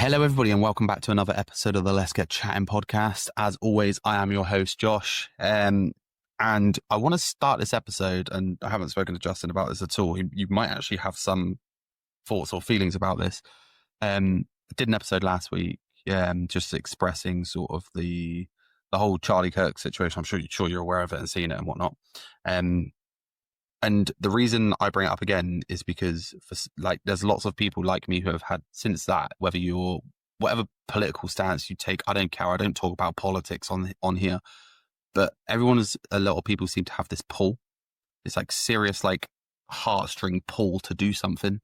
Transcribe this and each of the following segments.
Hello, everybody, and welcome back to another episode of the Let's Get Chattin podcast. As always, I am your host, Josh. And I want to start this episode, and I haven't spoken to Justin about this at all. You might actually have some thoughts or feelings about this. I did an episode last week, just expressing sort of the whole Charlie Kirk situation. I'm sure you're aware of it and seen it and whatnot. And the reason I bring it up again is because there's lots of people like me who have had since that, whatever political stance you take, I don't care. I don't talk about politics on here, but a lot of people seem to have this pull. It's like serious, like heartstring pull to do something.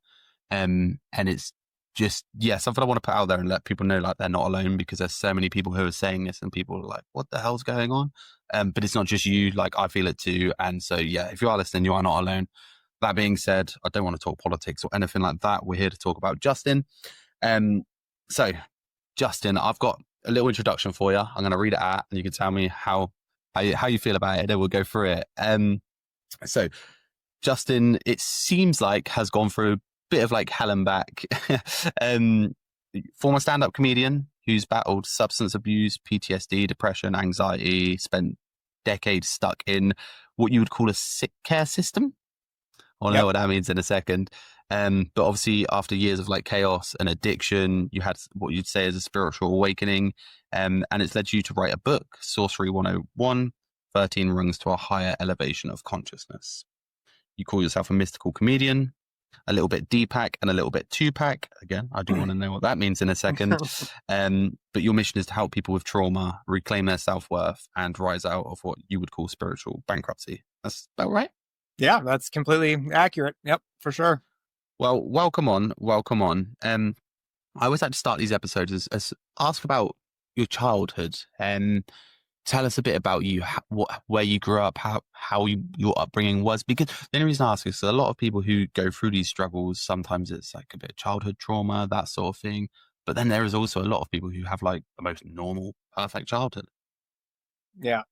And it's just, something I want to put out there and let people know like they're not alone, because there's so many people who are saying this and people are like, what the hell's going on? But it's not just you, like I feel it too. And so, if you are listening, you are not alone. That being said, I don't want to talk politics or anything like that. We're here to talk about Justin. So Justin, I've got a little introduction for you. I'm going to read it out and you can tell me how you feel about it. Then we'll go through it. So Justin, it seems like, has gone through a bit of like hell and back. Former stand-up comedian who's battled substance abuse, PTSD, depression, anxiety, spent decades stuck in what you would call a sick care system. I'll know what that means in a second. But obviously after years of like chaos and addiction, you had what you'd say is a spiritual awakening. And it's led you to write a book, Sourcery 101, 13 Rungs to a Higher Elevation of Consciousness. You call yourself a mystical comedian, a little bit Deepak and a little bit Tupac. Again, I do want to know what that means in a second. But your mission is to help people with trauma reclaim their self-worth and rise out of what you would call spiritual bankruptcy. That's about right? Yeah, that's completely accurate. Yep, for sure. Well, welcome on. I always like to start these episodes as ask about your childhood and tell us a bit about you, where you grew up, how your upbringing was. Because the only reason I ask is a lot of people who go through these struggles, sometimes it's like a bit of childhood trauma, that sort of thing. But then there is also a lot of people who have like the most normal, perfect childhood. Yeah,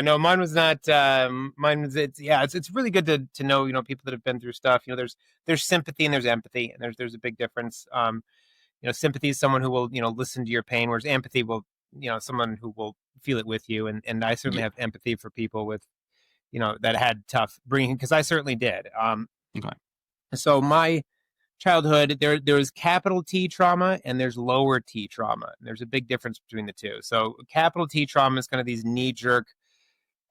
no, mine was not. It's really good to know, people that have been through stuff. There's sympathy and there's empathy, and there's a big difference. Sympathy is someone who will, listen to your pain, whereas empathy will, someone who will feel it with you. And I certainly have empathy for people with, that had tough bringing, because I certainly did. Okay. So my childhood, there's capital T trauma and there's lower T trauma. And there's a big difference between the two. So capital T trauma is kind of these knee-jerk,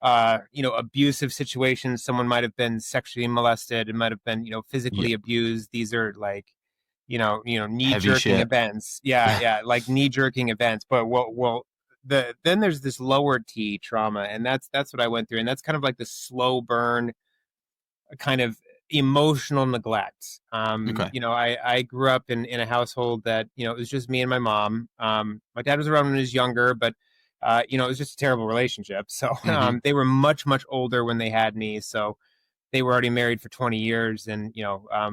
abusive situations. Someone might have been sexually molested and might have been, physically abused. These are like, knee-jerking events. Yeah, like knee-jerking events. But then there's this lower T trauma, and that's what I went through. And that's kind of like the slow burn kind of emotional neglect. I grew up in a household that, it was just me and my mom. My dad was around when he was younger, but it was just a terrible relationship. So they were much, much older when they had me. So they were already married for 20 years. And,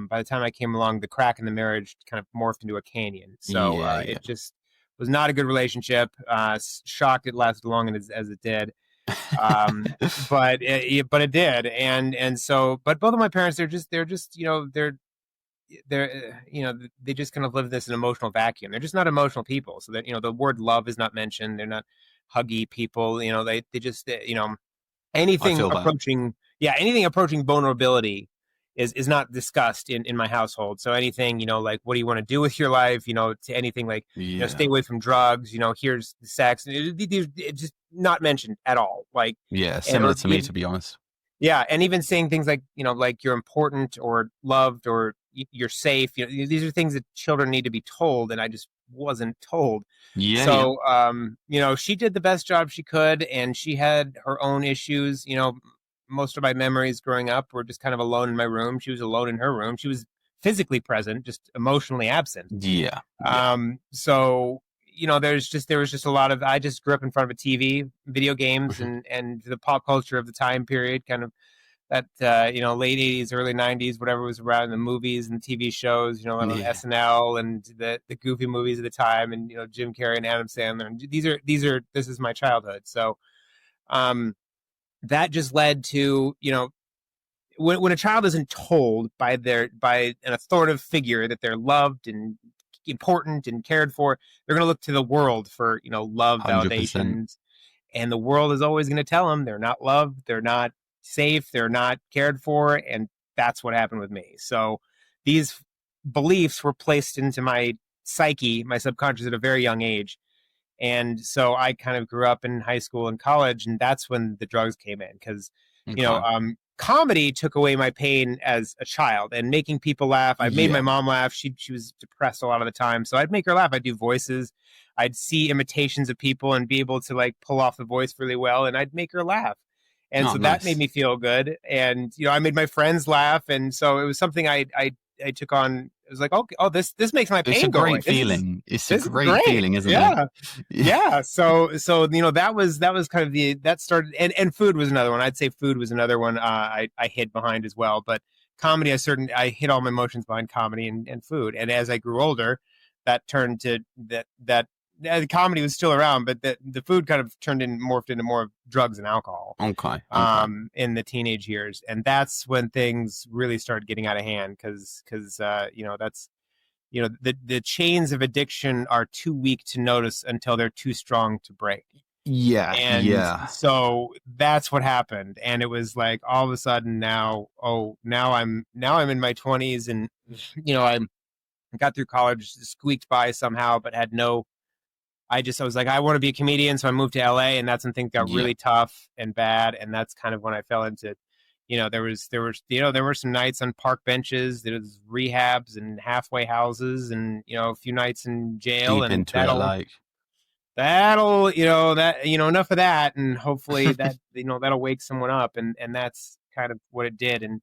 by the time I came along, the crack in the marriage kind of morphed into a canyon. So it just was not a good relationship. Shocked it lasted long as it did. But it did. But both of my parents, they just they just kind of live this an emotional vacuum. They're just not emotional people. So that, the word love is not mentioned. They're not huggy people. They just, anything approaching vulnerability is not discussed in my household. So anything, like, what do you want to do with your life? To anything like, stay away from drugs, here's the sex. It's just not mentioned at all. Like, similar to me, to be honest. Yeah. And even saying things like, like you're important or loved or you're safe. These are things that children need to be told. And I just wasn't told. So, she did the best job she could, and she had her own issues. Most of my memories growing up were just kind of alone in my room. She was alone in her room. She was physically present, just emotionally absent. So, there was just a lot of, I just grew up in front of a TV, video games, and the pop culture of the time period, kind of that, late 80s, early 90s, whatever was around in the movies and the TV shows, SNL and the goofy movies of the time, and, Jim Carrey and Adam Sandler. And this is my childhood. So, that just led to, when a child isn't told by an authoritative figure that they're loved and important and cared for. They're going to look to the world for, love, 100%. validation. And the world is always going to tell them they're not loved, they're not safe, they're not cared for. And that's what happened with me. So these beliefs were placed into my psyche, my subconscious, at a very young age. And so I kind of grew up in high school and college, and that's when the drugs came in, because Okay. comedy took away my pain as a child, and making people laugh. I made my Yeah. mom laugh. She was depressed a lot of the time, so I'd make her laugh. I'd do voices. I'd see imitations of people and be able to like pull off the voice really well, and I'd make her laugh. And Oh, so that made nice. me feel good. And I made my friends laugh, and so it was something I took on. It was like, okay, oh, this makes my It's a pain go away. great feeling. It's a This is great great. feeling, isn't it? Yeah. Yeah. So that was kind of that started, and food was another one. I'd say food was another one I hid behind as well. But comedy, I hid all my emotions behind comedy and food. And as I grew older, that turned to that the comedy was still around, but the food kind of morphed into more of drugs and alcohol Okay. Okay. in the teenage years. And that's when things really started getting out of hand, because that's the chains of addiction are too weak to notice until they're too strong to break. Yeah. And Yeah. so that's what happened. And it was like all of a sudden now I'm in my 20s, and I got through college, squeaked by somehow, but had no I was like, I want to be a comedian. So I moved to LA, and that's when things got Yeah. really tough and bad. And that's kind of when I fell into, there were some nights on park benches, there was rehabs and halfway houses, and, a few nights in jail. Deep And into it, like. enough of that. And hopefully that, that'll wake someone up. And that's kind of what it did. And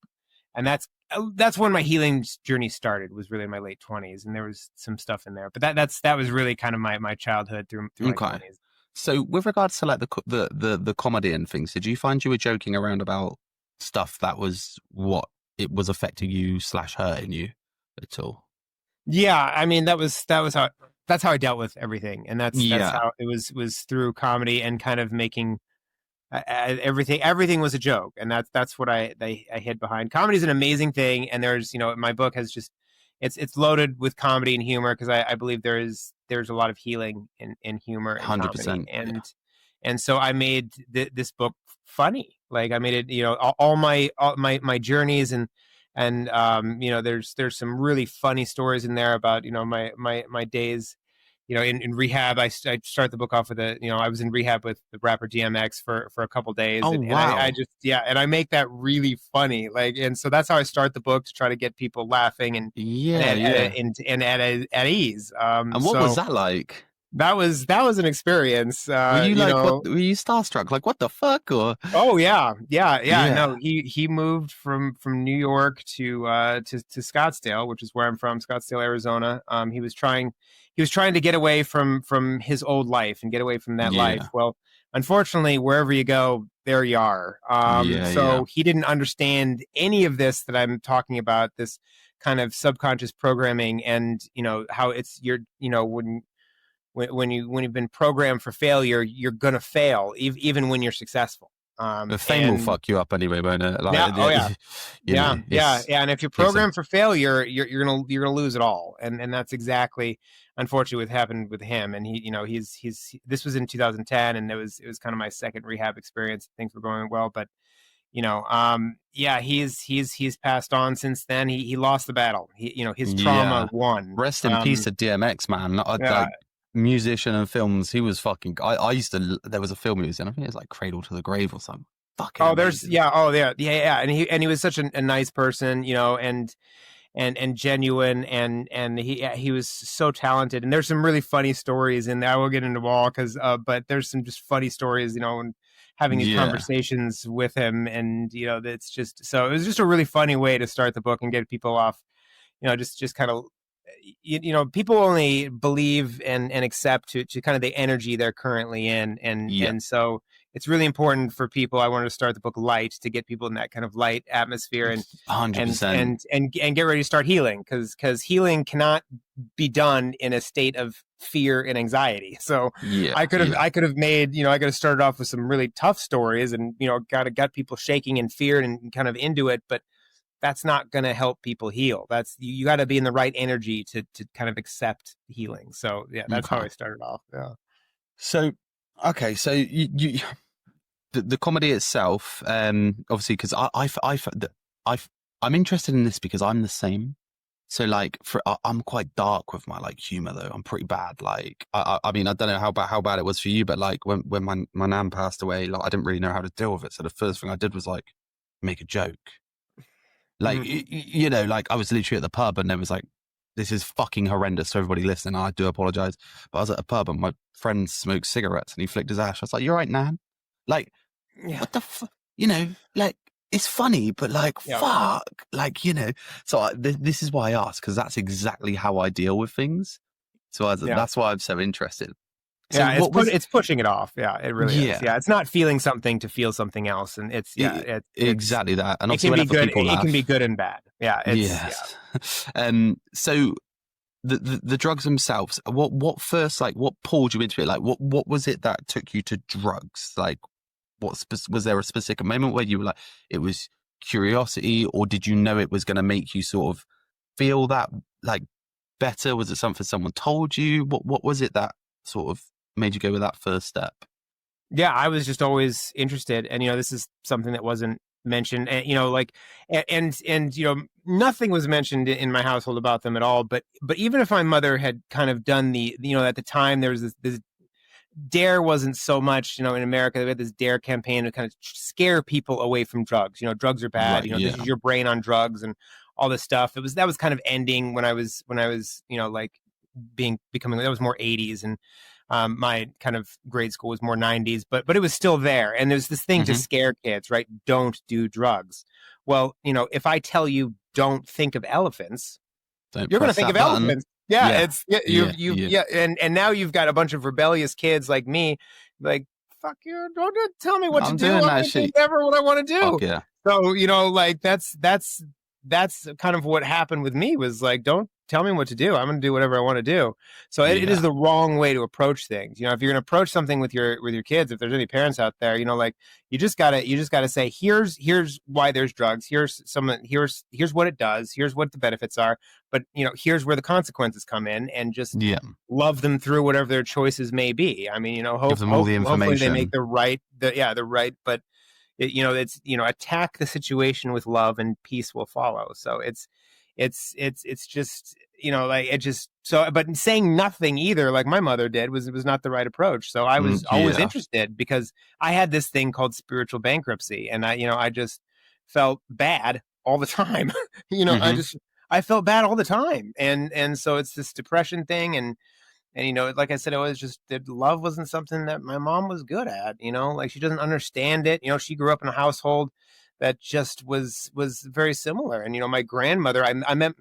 that's when my healing journey started, was really in my late 20s, and there was some stuff in there, but that was really kind of my childhood through my Okay. 20s. So with regards to like the comedy and things, did you find you were joking around about stuff that was what it was affecting you / hurting you at all? Yeah, I mean, that's how I dealt with everything, and that's Yeah. how it was through comedy and kind of making everything was a joke, and that's what I hid behind. Comedy is an amazing thing, and there's my book has just it's loaded with comedy and humor, because I believe there's a lot of healing in humor and comedy. 100%. Yeah. And so I made this book funny. Like, I made it, all my journeys, and there's some really funny stories in there about my days in rehab. I start the book off with I was in rehab with the rapper DMX for a couple days. Oh, And wow. I just, and I make that really funny. Like, and so that's how I start the book, to try to get people laughing and at ease. And what was that like? That was an experience. Were you like, what? Were you starstruck? Like, what the fuck? Or oh yeah. Yeah. No, he moved from New York to Scottsdale, which is where I'm from, Scottsdale, Arizona. He was trying to get away from his old life and get away from that life. Yeah. Well, unfortunately, wherever you go, there you are. So he didn't understand any of this that I'm talking about, this kind of subconscious programming, and how it's when you've been programmed for failure, you're gonna fail even when you're successful. The fame will fuck you up anyway, won't it? Like, yeah. And if you're programmed for failure, you're gonna lose it all. And that's exactly, unfortunately, what happened with him. And he's this was in 2010, and it was kind of my second rehab experience. Things were going well, but he's passed on since then. He lost the battle. His trauma won. Rest in peace to DMX, man. Like, musician and films, he was fucking. I used to. There was a film he was in. I think it was like Cradle to the Grave or something. Fucking. Oh, amazing. And he was such a nice person, and genuine, and he was so talented. And there's some really funny stories, and I will get into all but there's some just funny stories, and having these conversations with him, and it's just, so it was just a really funny way to start the book and get people off, just kind of. People only believe and accept to kind of the energy they're currently in. And so it's really important for people. I wanted to start the book light, to get people in that kind of light atmosphere, and 100%. and get ready to start healing, because healing cannot be done in a state of fear and anxiety. So I could have started off with some really tough stories, and got people shaking in fear and kind of into it, but that's not going to help people heal. That's you got to be in the right energy to kind of accept healing. So yeah, that's how I started off. Yeah. So, okay, so you the comedy itself, obviously, because I'm interested in this because I'm the same. So like, I'm quite dark with my like humor though. I'm pretty bad. Like, I mean, I don't know how bad it was for you, but like when my nan passed away, like I didn't really know how to deal with it. So the first thing I did was like make a joke. Like, you know, like I was literally at the pub and there was like, this is fucking horrendous to everybody listening. I do apologize. But I was at a pub and my friend smoked cigarettes and he flicked his ash. I was like, you're right, Nan. Like, what the fuck? You know, like, it's funny, but like, fuck. Like, you know. So this is why I asked, because that's exactly how I deal with things. So that's why I'm so interested. So yeah, it's pushing it off. Yeah, it really is. Yeah, it's not feeling something to feel something else, and it's exactly that. And it can be good. It can be good and bad. Yeah. So the drugs themselves. What first like what pulled you into it? Like what was it that took you to drugs? Like was there a specific moment where you were like it was curiosity, or did you know it was going to make you sort of feel that like better? Was it something someone told you? What was it that sort of made you go with that first step? Yeah, I was just always interested, and this is something that wasn't mentioned, and nothing was mentioned in my household about them at all. But even if my mother had kind of done at the time there was this DARE wasn't so much, in America, they had this DARE campaign to kind of scare people away from drugs. Drugs are bad. Right, this is your brain on drugs and all this stuff. That was kind of ending when I was like becoming, that was more 80s, and my kind of grade school was more 90s, but it was still there. And there's this thing to scare kids, right? Don't do drugs. Well, if I tell you don't think of elephants, you're going to think of elephants. Yeah, and now you've got a bunch of rebellious kids like me, like, fuck you, don't tell me what to do. I'm going to do whatever what I want to do. Fuck yeah. So, like that's kind of what happened with me, was like, don't tell me what to do. I'm going to do whatever I want to do. So it is the wrong way to approach things. If you're going to approach something with your kids, if there's any parents out there, like you just gotta say, here's why there's drugs. Here's what it does. Here's what the benefits are. But here's where the consequences come in, and just love them through whatever their choices may be. I mean, give them all the information. Hopefully they make the right, but it's attack the situation with love and peace will follow. So it's just but saying nothing either, like my mother did, was not the right approach. So I was always interested, because I had this thing called spiritual bankruptcy, and I just felt bad all the time. I felt bad all the time, and so it's this depression thing, and like I said, it was just that love wasn't something that my mom was good at. Like, she doesn't understand it. She grew up in a household that just was very similar. And my grandmother, I met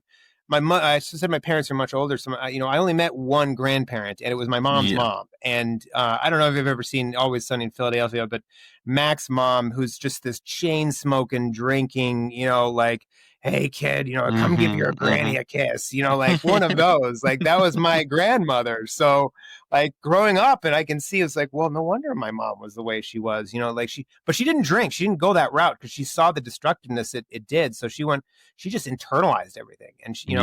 my mother. I said my parents are much older, so I only met one grandparent, and it was my mom's mom. And I don't know if you've ever seen Always Sunny in Philadelphia, but Mac's mom, who's just this chain smoking, drinking, like, hey kid, come give your granny a kiss, like one of those. Like, that was my grandmother. So like growing up, and I can see, it's like, well, no wonder my mom was the way she was, but she didn't drink. She didn't go that route because she saw the destructiveness it did. So she just internalized everything. And she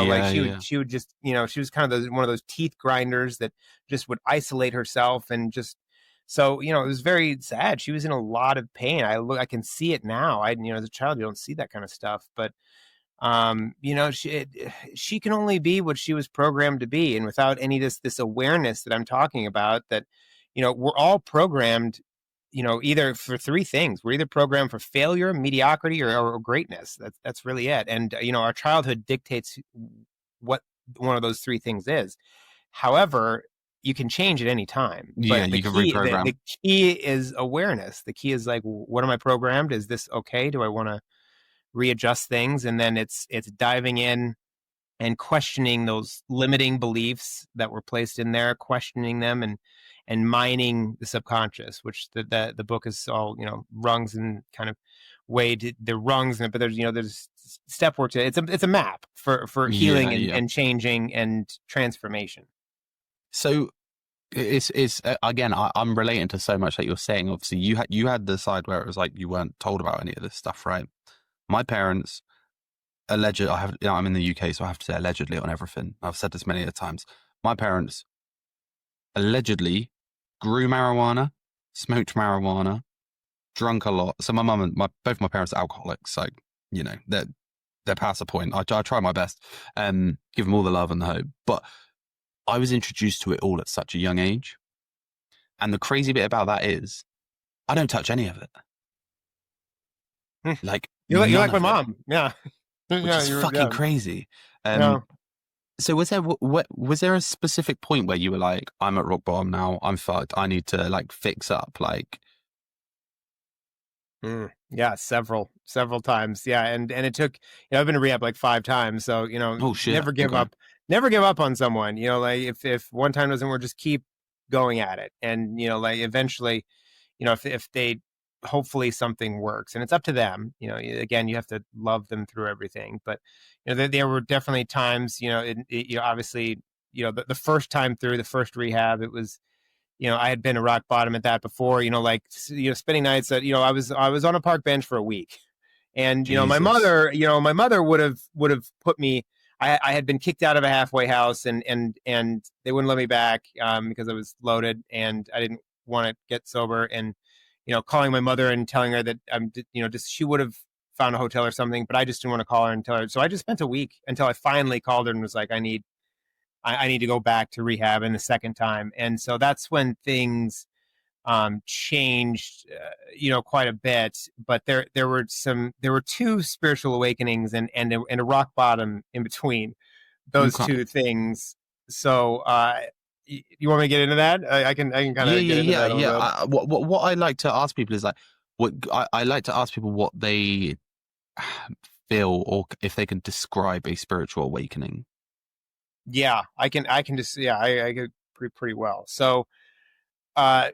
would just, she was kind of one of those teeth grinders that just would isolate herself, and just, so, it was very sad. She was in a lot of pain. I can see it now. As a child, you don't see that kind of stuff, but she can only be what she was programmed to be. And without any this awareness that I'm talking about, that, we're all programmed, either for three things. We're either programmed for failure, mediocrity, or greatness. That's really it. And, our childhood dictates what one of those three things is. However, you can change at any time. But you can reprogram. The key is awareness. The key is like, what am I programmed? Is this okay? Do I want to readjust things? And then it's diving in and questioning those limiting beliefs that were placed in there, questioning them, and mining the subconscious, which the book is all, rungs and kind of way to the rungs, but there's step work to it. It's a map for healing and changing and transformation. So it's again, I'm relating to so much that you're saying. Obviously, you had the side where it was like you weren't told about any of this stuff, right? My parents, I'm in the UK, so I have to say allegedly on everything. I've said this many times. My parents allegedly grew marijuana, smoked marijuana, drunk a lot. So my mum and both my parents are alcoholics. So, they're past the point. I try my best, give them all the love and the hope. But I was introduced to it all at such a young age. And the crazy bit about that is I don't touch any of it. Like, you're like my of it, mom. Yeah. which Yeah. is fucking crazy. Yeah. So was there a specific point where you were like, I'm at rock bottom now, I'm fucked, I need to like fix up, like? Yeah, several times. Yeah, and it took, I've been to rehab like 5 times, so Oh shit. never give up. Never give up on someone. Like if one time doesn't work, just keep going at it, and like eventually, if they, hopefully something works, and it's up to them. Again, you have to love them through everything, but there were definitely times, obviously, the first time through the first rehab, it was, I had been to rock bottom at that before, spending nights that, I was on a park bench for a week. And, my mother would have put me, I had been kicked out of a halfway house, and they wouldn't let me back, because I was loaded and I didn't want to get sober. And, calling my mother and telling her that just, she would have found a hotel or something, but I just didn't want to call her and tell her. So I just spent a week until I finally called her and was like, I need to go back to rehab in the second time. And so that's when things changed, quite a bit. But there were 2 spiritual awakenings and a rock bottom in between those 2 things. So you want me to get into that? I can kind of get into that a little bit. What I like to ask people is like, I like to ask people what they feel, or if they can describe a spiritual awakening. Yeah, I can just, I get pretty well. So, the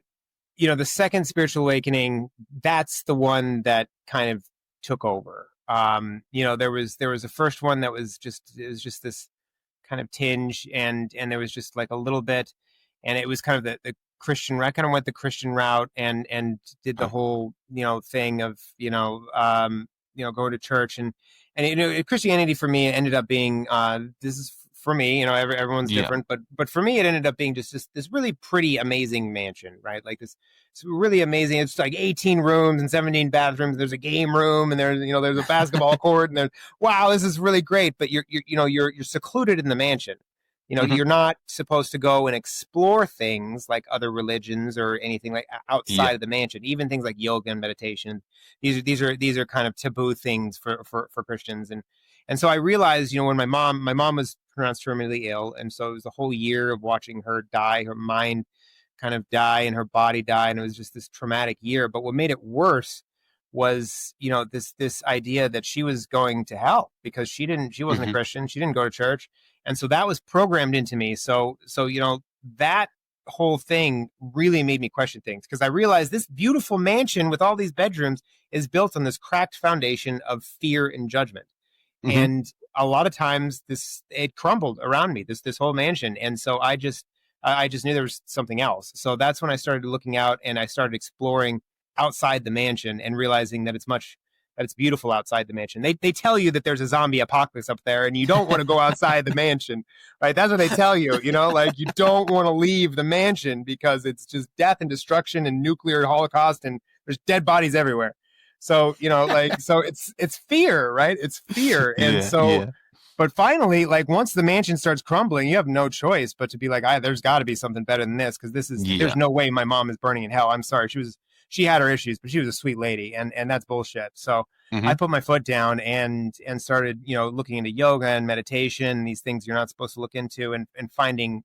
second spiritual awakening, that's the one that kind of took over. There was a first one that was just, it was just this kind of tinge, and there was just like a little bit, and it was kind of the Christian route. I kind of went the Christian route and did the whole, thing of, go to church, and Christianity for me ended up being, this is for me, everyone's different, but for me, it ended up being just this really pretty, amazing mansion, right? Like this, it's really amazing. It's like 18 rooms and 17 bathrooms. There's a game room, and there's a basketball court, and there's, wow, this is really great. But you're secluded in the mansion. You're not supposed to go and explore things like other religions or anything like outside of the mansion. Even things like yoga and meditation. These are kind of taboo things for Christians. And so I realized, when my mom was pronounced terminally ill, and so it was a whole year of watching her die, her mind kind of die and her body die, and it was just this traumatic year. But what made it worse was, this idea that she was going to hell because she wasn't a Christian, she didn't go to church, and so that was programmed into me. So that whole thing really made me question things, because I realized this beautiful mansion with all these bedrooms is built on this cracked foundation of fear and judgment. And a lot of times it crumbled around me, this whole mansion. And so I just knew there was something else. So that's when I started looking out, and I started exploring outside the mansion and realizing that it's beautiful outside the mansion. They tell you that there's a zombie apocalypse up there and you don't want to go outside the mansion, right? That's what they tell you, like you don't want to leave the mansion because it's just death and destruction and nuclear holocaust, and there's dead bodies everywhere. So, so it's fear, right? It's fear. And but finally, like once the mansion starts crumbling, you have no choice but to be like, there's got to be something better than this, because there's no way my mom is burning in hell. I'm sorry. She had her issues, but she was a sweet lady, and that's bullshit. So I put my foot down and started, looking into yoga and meditation, these things you're not supposed to look into, and finding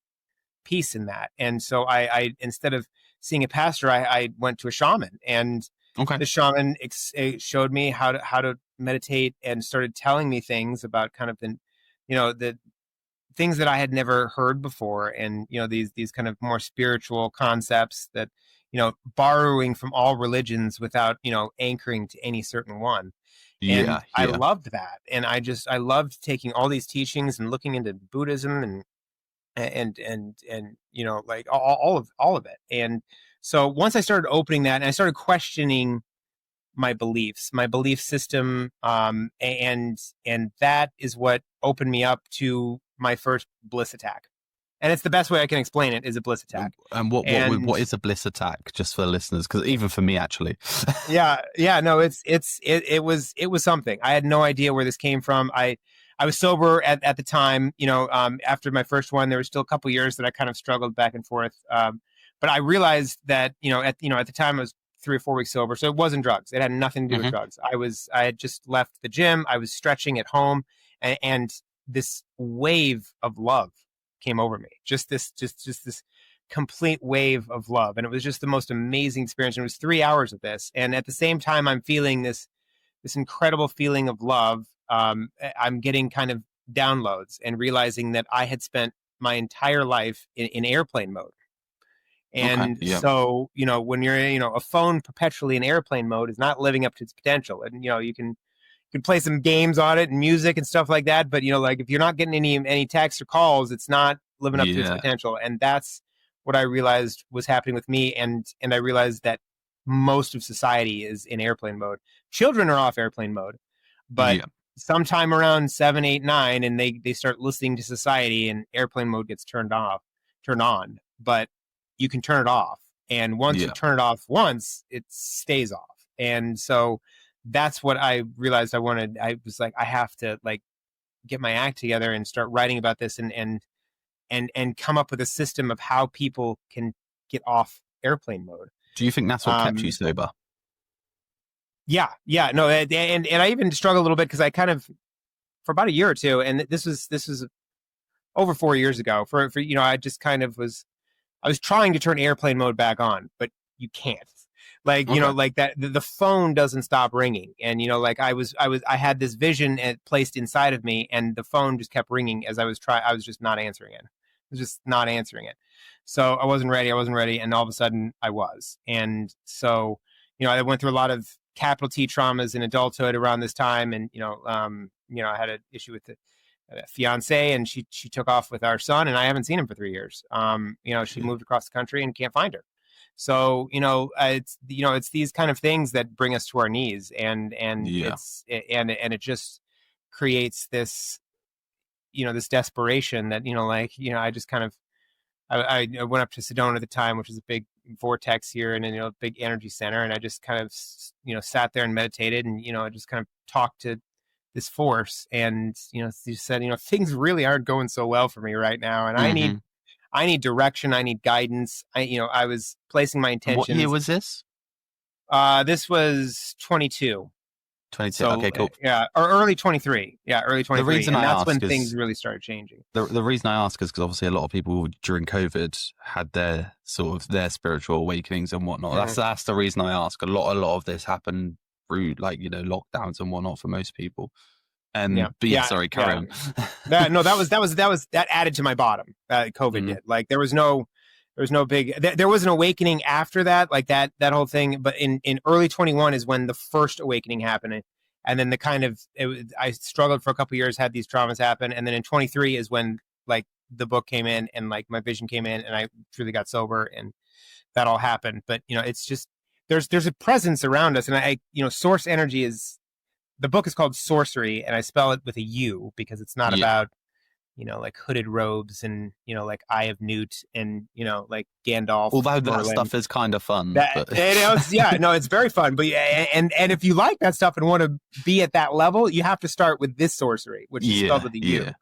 peace in that. And so I instead of seeing a pastor, I went to a shaman, and the shaman showed me how to meditate, and started telling me things about kind of the things that I had never heard before, and these kind of more spiritual concepts that borrowing from all religions without anchoring to any certain one. And I loved that, and I loved taking all these teachings and looking into Buddhism and like all of it. And so once I started opening that, and I started questioning my beliefs, my belief system, and that is what opened me up to my first bliss attack. And it's the best way I can explain it, is a bliss attack. And what is a bliss attack, just for the listeners? Because even for me, actually. No, it was something. I had no idea where this came from. I was sober at the time, after my first one. There was still a couple years that I kind of struggled back and forth. But I realized that, at the time I was 3 or 4 weeks sober. So it wasn't drugs. It had nothing to do with drugs. I had just left the gym. I was stretching at home, and this wave of love came over me. Just this complete wave of love. And it was just the most amazing experience. And it was 3 hours of this. And at the same time, I'm feeling this incredible feeling of love. I'm getting kind of downloads and realizing that I had spent my entire life in airplane mode. And so, when you're, a phone perpetually in airplane mode is not living up to its potential. And, you can play some games on it and music and stuff like that. But, like if you're not getting any texts or calls, it's not living up to its potential. And that's what I realized was happening with me. And I realized that most of society is in airplane mode. Children are off airplane mode, but sometime around 7, 8, 9, and they start listening to society, and airplane mode gets turned on. But you can turn it off. And once you turn it off once, it stays off. And so that's what I realized I wanted. I was like, I have to get my act together and start writing about this and come up with a system of how people can get off airplane mode. Do you think that's what kept you sober? Yeah. No, and I even struggled a little bit because I kind of, for about a year or two, and this was over 4 years ago, for I just kind of I was trying to turn airplane mode back on, but you can't. That the phone doesn't stop ringing. And, I had this vision placed inside of me, and the phone just kept ringing as I was just not answering it. I was just not answering it. So I wasn't ready. And all of a sudden I was. And so, I went through a lot of capital T traumas in adulthood around this time. And, I had an issue with the fiance, and she took off with our son, and I haven't seen him for 3 years. She moved across the country and can't find her. So, it's these kind of things that bring us to our knees, and it just creates this, this desperation that, I just kind of, I went up to Sedona at the time, which is a big vortex here, and a big energy center. And I just kind of, sat there and meditated, and, I just kind of talked to this force, and, you said, things really aren't going so well for me right now. And I need direction. I need guidance. I was placing my intentions. What year was this? This was 22. 22. So, okay, cool. Yeah, or early 23. Yeah, early 23. The reason and that's when things really started changing. The reason I ask is because obviously a lot of people during COVID had their their spiritual awakenings and whatnot. Mm-hmm. That's the reason I ask. A lot of this happened through lockdowns and whatnot for most people. Sorry, carry on. That added to my bottom. COVID did. There was no big. There was an awakening after that, that whole thing. But in early 21 is when the first awakening happened, and then I struggled for a couple of years, had these traumas happen, and then in 23 is when the book came in, and my vision came in, and I truly got sober, and that all happened. But it's just there's a presence around us, and source energy is. The book is called Sourcery, and I spell it with a U because it's not about, hooded robes and, Eye of Newt and, Gandalf. Although that stuff is kind of fun. It's very fun. But and if you like that stuff and want to be at that level, you have to start with this Sourcery, which is spelled with a U.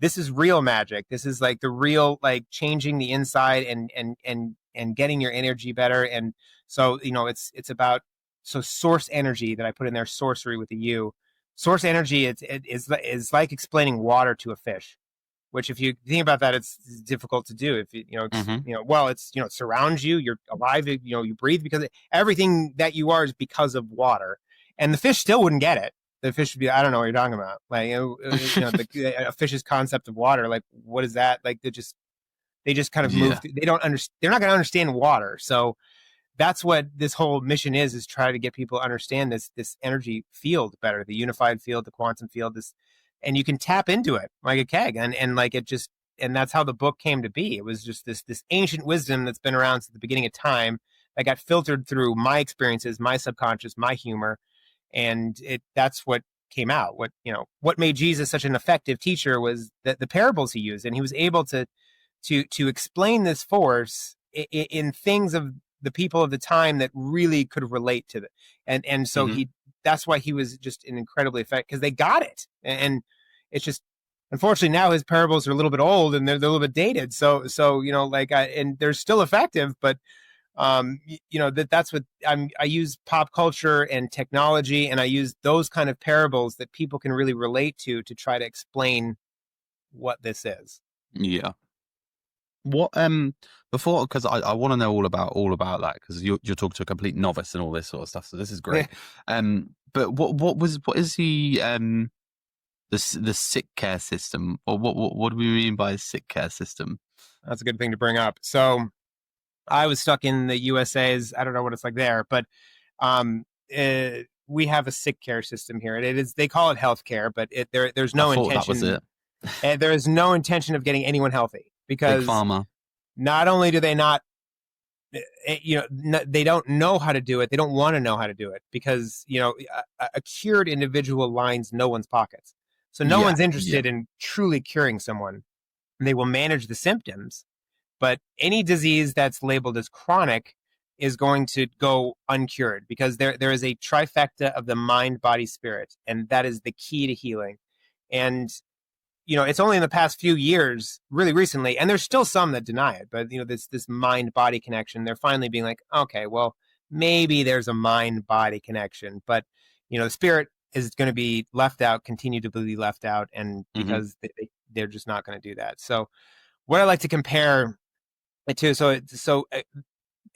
This is real magic. This is the real, changing the inside and getting your energy better. And so, it's about. So source energy that I put in there, Sourcery with a U. Source energy is like explaining water to a fish, which if you think about that, it's difficult to do. If it surrounds you, you're alive, you breathe because everything that you are is because of water, and the fish still wouldn't get it. The fish would be, I don't know what you're talking about. A fish's concept of water, what is that? They just kind of move. They don't understand. They're not going to understand water. So that's what this whole mission is try to get people to understand this energy field better, the unified field, the quantum field, and you can tap into it like a keg, and that's how the book came to be. It was just this ancient wisdom that's been around since the beginning of time that got filtered through my experiences, my subconscious, my humor, and that's what came out. What made Jesus such an effective teacher was that the parables he used, and he was able to explain this force in things of the people of the time that really could relate to it. And so that's why he was just an incredibly effective, because they got it. And it's just, unfortunately, now his parables are a little bit old and they're a little bit dated. So and they're still effective, but that's what I use pop culture and technology, and I use those kind of parables that people can really relate to try to explain what this is. Yeah. What before, because I want to know all about that, because you're talking to a complete novice and all this sort of stuff, so this is great. But what is the sick care system, or what do we mean by sick care system? That's a good thing to bring up. So I was stuck in the USA's, I don't know what it's like there, but we have a sick care system here. It is, they call it healthcare, but there's no intention. That was it. And there is no intention of getting anyone healthy, because Big Pharma. Not only do they not, they don't know how to do it. They don't want to know how to do it, because a cured individual lines no one's pockets. So no one's interested in truly curing someone. And they will manage the symptoms, but any disease that's labeled as chronic is going to go uncured, because there is a trifecta of the mind, body, spirit, and that is the key to healing. And it's only in the past few years, really recently, and there's still some that deny it, but this mind body connection, they're finally being like, okay, well, maybe there's a mind body connection, but the spirit is going to be left out, continue to be left out, and because they're just not going to do that. So what I like to compare it to,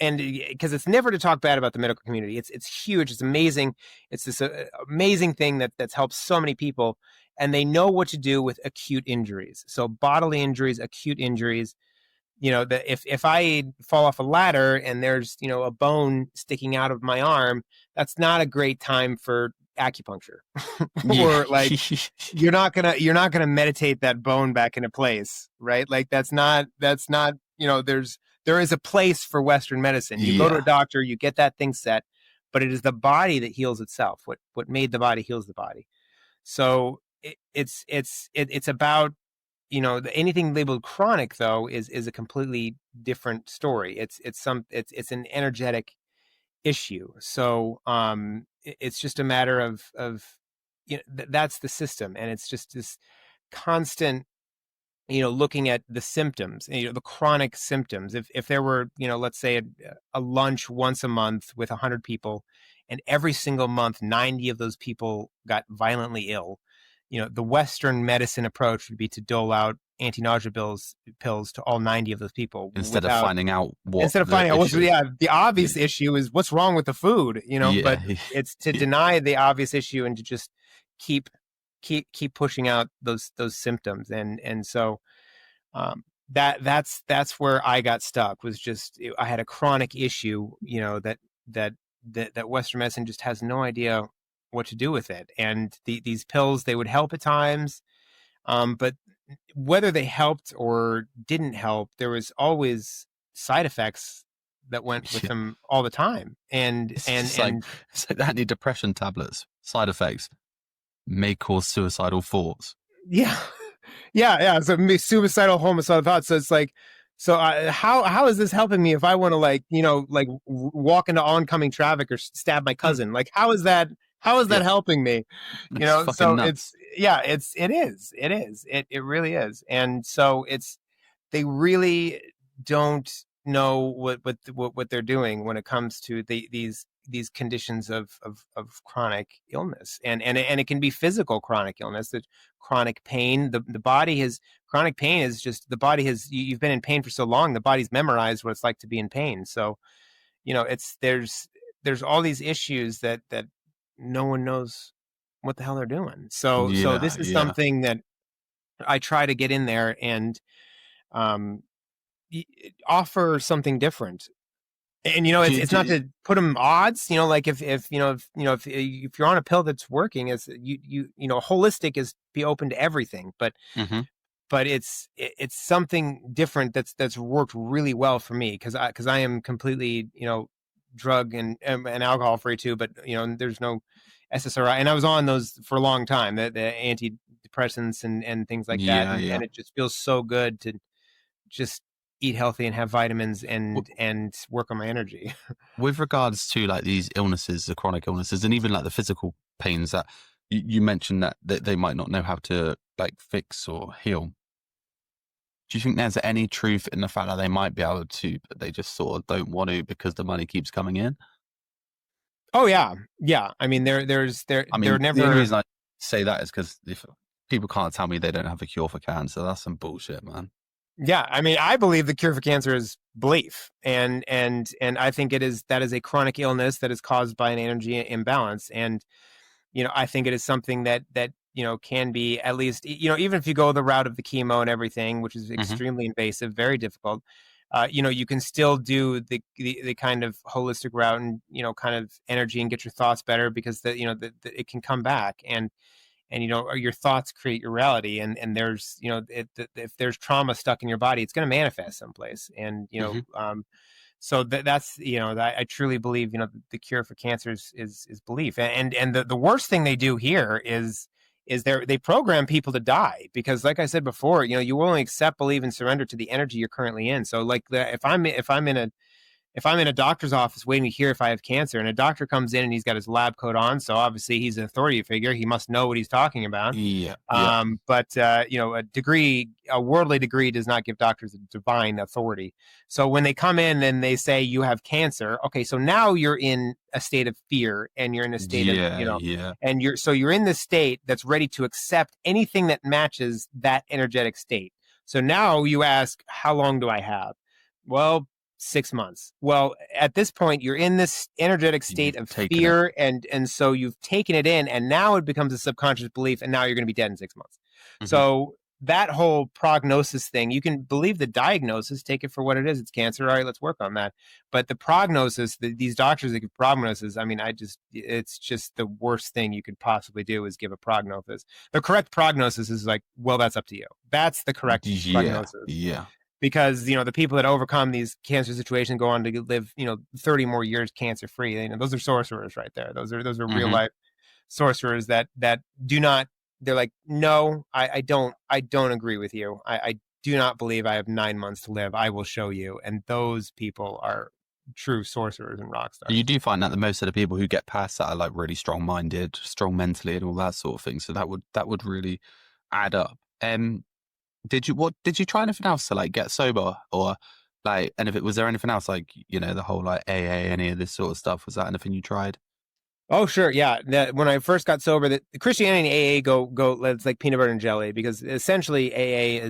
and because it's never to talk bad about the medical community, it's huge, it's amazing, it's this amazing thing that's helped so many people, and they know what to do with acute injuries. So bodily injuries, acute injuries, if I fall off a ladder and there's a bone sticking out of my arm, that's not a great time for acupuncture. Or like you're not gonna meditate that bone back into place, right? Like that's not there is a place for Western medicine. You go to a doctor, you get that thing set, but it is the body that heals itself. What made the body heals the body. So it's about anything labeled chronic, though, is a completely different story. It's an energetic issue. So it's just a matter of that's the system, and it's just this constant looking at the symptoms, the chronic symptoms. If there were let's say a lunch once a month with 100 people, and every single month 90 of those people got violently ill, the Western medicine approach would be to dole out anti-nausea pills to all 90 of those people instead of finding out what's the obvious issue is what's wrong with the food, but it's to deny the obvious issue and to just keep pushing out those symptoms. And so that's where I got stuck, was just I had a chronic issue, that Western medicine just has no idea what to do with it. And these pills, they would help at times, but whether they helped or didn't help, there was always side effects that went with them all the time. And it's like antidepressant tablets, side effects may cause suicidal thoughts. Yeah. So suicidal, homicidal thoughts. So it's like, how is this helping me if I want to walk into oncoming traffic or stab my cousin? Like, how is that helping me? So nuts. It really is. And so they really don't know what they're doing when it comes to these conditions of chronic illness, and it can be physical chronic illness, the chronic pain. The body has chronic pain is just the body has, you've been in pain for so long, the body's memorized what it's like to be in pain. So there's all these issues that no one knows what the hell they're doing. So this is something that I try to get in there and offer something different. And it's not to put them odds. Like if you're on a pill that's working, is holistic is be open to everything. But it's something different that's worked really well for me, because I am completely drug and alcohol free too, but there's no SSRI, and I was on those for a long time, the antidepressants and things like that, Yeah, yeah. and it just feels so good to just eat healthy and have vitamins and work on my energy. With regards to like these illnesses, the chronic illnesses, and even like the physical pains that you mentioned that they might not know how to like fix or heal. Do you think there's any truth in the fact that they might be able to, but they just sort of don't want to because the money keeps coming in? Oh yeah, yeah. I mean, they're I mean, the only never. reason I say that is because if people can't tell me they don't have a cure for cancer, that's some bullshit, man. Yeah, I mean, I believe the cure for cancer is belief, and I think that is a chronic illness that is caused by an energy imbalance, and I think it is something that can be, at least, even if you go the route of the chemo and everything, which is Hmm. extremely invasive, very difficult. You can still do the kind of holistic route and kind of energy and get your thoughts better, because it can come back, and your thoughts create your reality, and there's if there's trauma stuck in your body, it's going to manifest someplace, and Hmm. so that's I truly believe the cure for cancer is belief, and the worst thing they do here is they program people to die, because like I said before, you only accept, believe, and surrender to the energy you're currently in. So like if I'm in a doctor's office waiting to hear if I have cancer, and a doctor comes in and he's got his lab coat on, so obviously he's an authority figure. He must know what he's talking about. Yeah, yeah, But a worldly degree does not give doctors a divine authority. So when they come in and they say you have cancer, okay, so now you're in a state of fear, and you're in a state of, yeah, yeah. and you're in the state that's ready to accept anything that matches that energetic state. So now you ask, how long do I have? Well, 6 months. Well, at this point, you're in this energetic state You've of taken it. fear, and so you've taken it in, and now it becomes a subconscious belief, and now you're going to be dead in 6 months. Hmm. So that whole prognosis thing, you can believe the diagnosis, take it for what it is. It's cancer. All right, let's work on that. But the prognosis, these doctors that give prognosis, I mean, it's just the worst thing you could possibly do is give a prognosis. The correct prognosis is like, well, that's up to you. That's the correct Yeah, prognosis, yeah. because the people that overcome these cancer situations go on to live 30 more years cancer free. Those are sorcerers right there. Those are real Hmm. life sorcerers that do not. They're like, no, I don't agree with you. I do not believe I have 9 months to live. I will show you. And those people are true sorcerers and rock You stars. do find that the most of the people who get past that are like really strong minded, strong mentally, and all that sort of thing. So that would really add up. Did you try anything else to like get sober, or like, and if it was there anything else like the whole like AA, any of this sort of stuff? Was that anything you tried? Oh, sure. Yeah. When I first got sober, that Christianity and AA go, it's like peanut butter and jelly, because essentially AA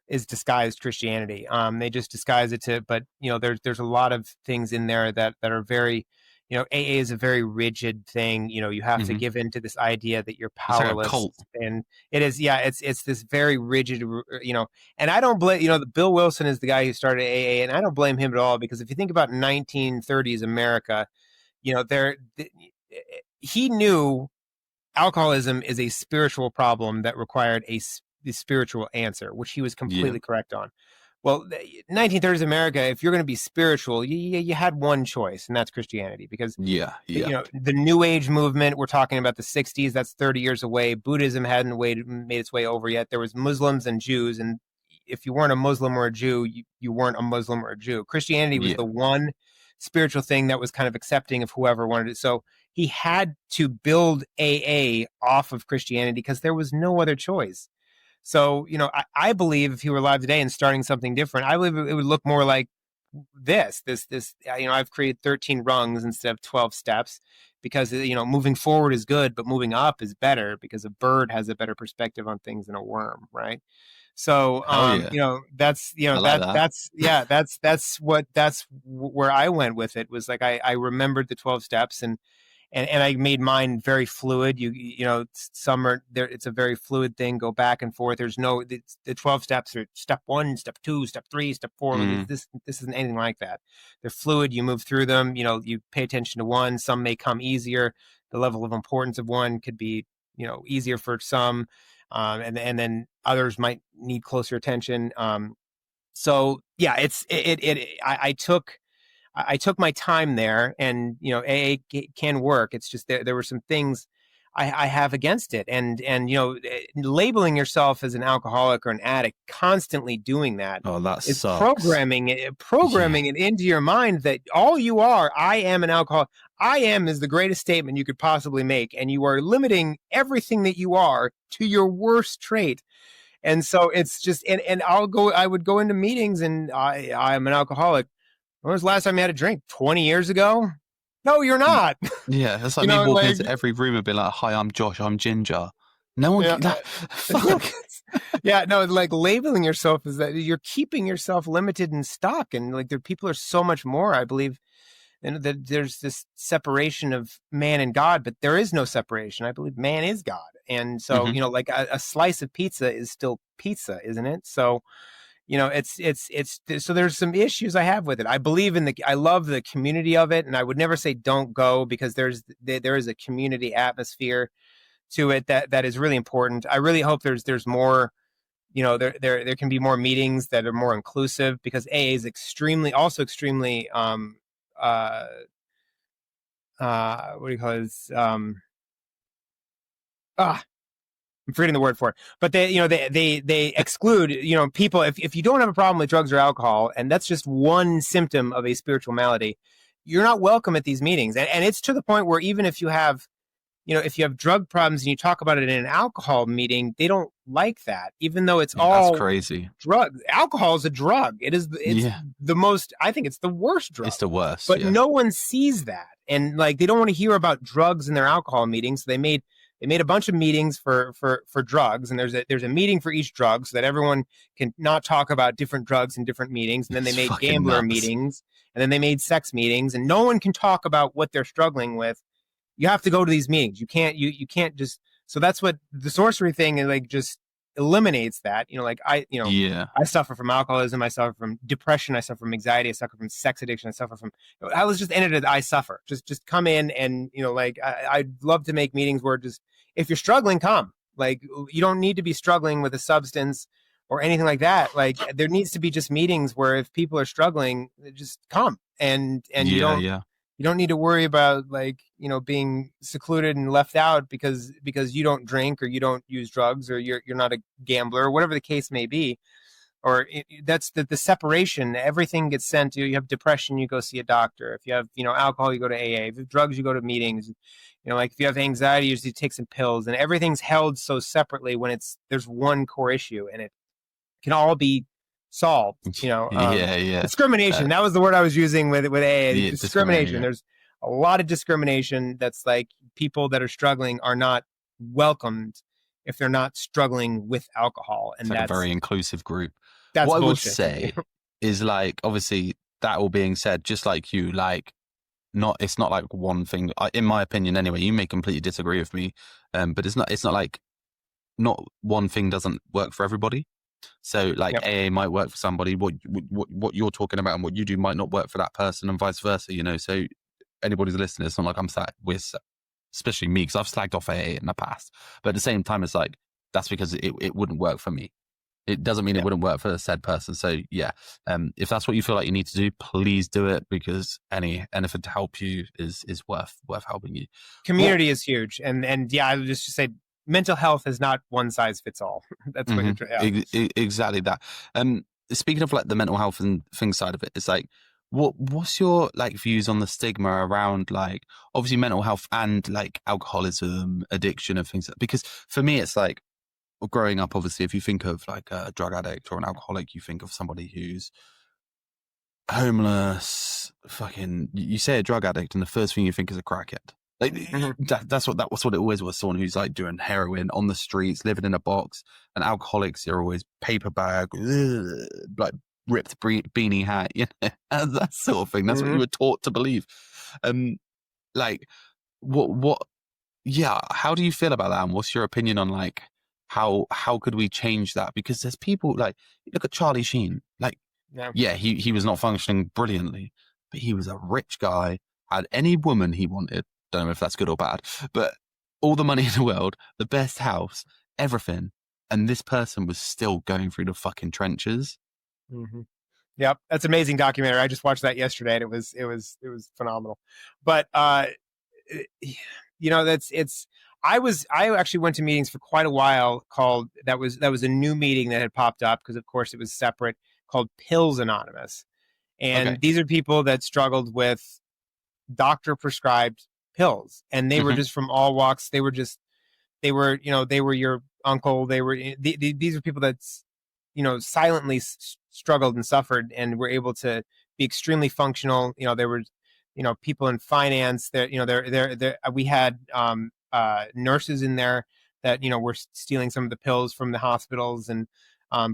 is disguised Christianity. They just disguise it to, but there's a lot of things in there that are very, AA is a very rigid thing. You have to Hmm. give in to this idea that you're It's like a powerless, cult. and it is, yeah, it's this very rigid, and I don't blame, Bill Wilson is the guy who started AA, and I don't blame him at all, because if you think about 1930s America, there, he knew alcoholism is a spiritual problem that required a spiritual answer, which he was Yeah, completely correct on. Well, 1930s America, if you're going to be spiritual, you had one choice, and that's Christianity, because yeah, yeah, the New Age movement, we're talking about the 60s, that's 30 years away. Buddhism hadn't made its way over yet. There was Muslims and Jews, and if you weren't a Muslim or a Jew, you weren't a Muslim or a Jew. Christianity was the yeah. one spiritual thing that was kind of accepting of whoever wanted it. So he had to build AA off of Christianity, because there was no other choice. So, I believe if he were alive today and starting something different, I believe it would look more like this. I've created 13 rungs instead of 12 steps, because moving forward is good, but moving up is better, because a bird has a better perspective on things than a worm, right? So, Hell yeah. that's I like that. that's where I went with it, was like I remembered the 12 steps, and I made mine very fluid. Some are there. It's a very fluid thing. Go back and forth. There's no the 12 steps are step 1, step 2, step 3, step 4. Mm, This isn't anything like that. They're fluid. You move through them. You pay attention to one. Some may come easier. The level of importance of one could be easier for some, and then others might need closer attention. So yeah, I took I took my time there, and AA can work. It's just there were some things I have against it, and labeling yourself as an alcoholic or an addict, constantly doing that, Oh, that is sucks. programming it into your mind that all you are, I am an alcoholic. I am is the greatest statement you could possibly make, and you are limiting everything that you are to your worst trait. And so it's just, and I would go into meetings, and I'm an alcoholic. When was the last time you had a drink? 20 years ago? No, you're not. Yeah, that's like me walking into every room and being like, "Hi, I'm Josh. I'm ginger." No one. Yeah, Fuck. yeah, no, like labeling yourself is that you're keeping yourself limited and stuck, and like people are so much more. I believe, and that there's this separation of man and God, but there is no separation. I believe man is God, and so like a slice of pizza is still pizza, isn't it? So it's so there's some issues I have with it. I love the community of it, and I would never say don't go, because there is a community atmosphere to it that is really important. I really hope there's more, there can be more meetings that are more inclusive, because AA is extremely what do you call it? I'm forgetting the word for it, but they exclude, people. If you don't have a problem with drugs or alcohol, and that's just one symptom of a spiritual malady, you're not welcome at these meetings. And it's to the point where even if you have, if you have drug problems and you talk about it in an alcohol meeting, they don't like that, even though it's all that's crazy. Drug. Alcohol is a drug. It's the most, I think it's the worst drug. It's the worst. But no one sees that. And like, they don't want to hear about drugs in their alcohol meetings. So they made a bunch of meetings for drugs, and there's a meeting for each drug, so that everyone can not talk about different drugs in different meetings. And then they made gambler meetings, and then they made sex meetings, and no one can talk about what they're struggling with. You have to go to these meetings. You can't just. So that's what the Sourcery thing is, like, just eliminates that. I suffer from alcoholism. I suffer from depression. I suffer from anxiety. I suffer from sex addiction. I suffer from. I was just ended it. I suffer. Just come in, and I'd love to make meetings where just, if you're struggling, come. Like, you don't need to be struggling with a substance or anything like that. Like, there needs to be just meetings where if people are struggling, just come, and you don't need to worry about, like, being secluded and left out because you don't drink or you don't use drugs or you're not a gambler or whatever the case may be. Or that's the separation. Everything gets sent to you. You have depression, you go see a doctor. If you have, alcohol, you go to AA. If you have drugs, you go to meetings. Like if you have anxiety, you usually take some pills, and everything's held so separately when there's one core issue, and it can all be solved. Discrimination. That was the word I was using with AA. Discrimination. There's a lot of discrimination. That's like, people that are struggling are not welcomed if they're not struggling with alcohol, and that's a very inclusive group. That's what bullshit. I would say is, like, obviously, that all being said, just like you, like, it's not like one thing, in my opinion anyway. You may completely disagree with me, but it's not like, not one thing doesn't work for everybody. So like, AA might work for somebody, what you're talking about and what you do might not work for that person, and vice versa, so anybody's listening, it's not like I'm especially me, because I've slagged off AA in the past, but at the same time, it's like, that's because it wouldn't work for me. It doesn't mean it wouldn't work for the said person. So if that's what you feel like you need to do, please do it, because anything to help you is worth helping you. Community is huge, and I would just say, mental health is not one size fits all. That's what exactly that. Speaking of like the mental health and things side of it, it's like, what's your like views on the stigma around, like, obviously mental health and like alcoholism, addiction, and things? Because for me, it's like, growing up, obviously, if you think of like a drug addict or an alcoholic, you think of somebody who's homeless. You say a drug addict, and the first thing you think is a crackhead. Like, that's what it always was. Someone who's like doing heroin on the streets, living in a box. And alcoholics are always paper bag, like ripped beanie hat, that sort of thing. That's what you were taught to believe. Like, how do you feel about that? And what's your opinion on like, how could we change that? Because there's people like, look at Charlie Sheen. Like, he was not functioning brilliantly, but he was a rich guy, had any woman he wanted. Don't know if that's good or bad, but all the money in the world, the best house, everything. And this person was still going through the fucking trenches. Yep, that's an amazing documentary. I just watched that yesterday, and it was phenomenal. But that's it's. I actually went to meetings for quite a while called that was a new meeting that had popped up because of course it was separate, called Pills Anonymous, Okay. and these are people that struggled with doctor prescribed pills, and they were Hmm. just from all walks. They were your uncle. These are people that silently struggled and suffered and were able to be extremely functional. There were people in finance that we had nurses in there that were stealing some of the pills from the hospitals, and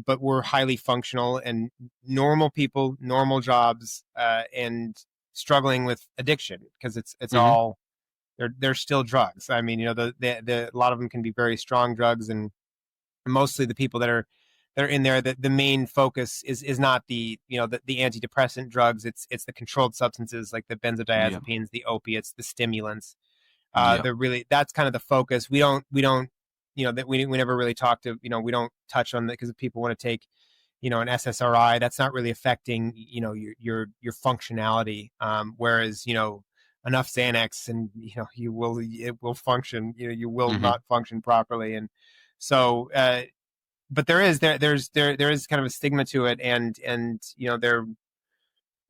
but were highly functional and normal people, normal jobs, and struggling with addiction because it's Hmm. all they're still drugs. I mean, a lot of them can be very strong drugs, and mostly the people that are in there, the main focus is not the antidepressant drugs. It's the controlled substances like the Yeah. benzodiazepines, the opiates, the stimulants. Yeah. They're really, that's kind of the focus. We don't that we never really talk to, we don't touch on that because if people want to take an SSRI, that's not really affecting your functionality. Whereas enough Xanax and it will function. You will Hmm. not function properly, and so but there is kind of a stigma to it, and there.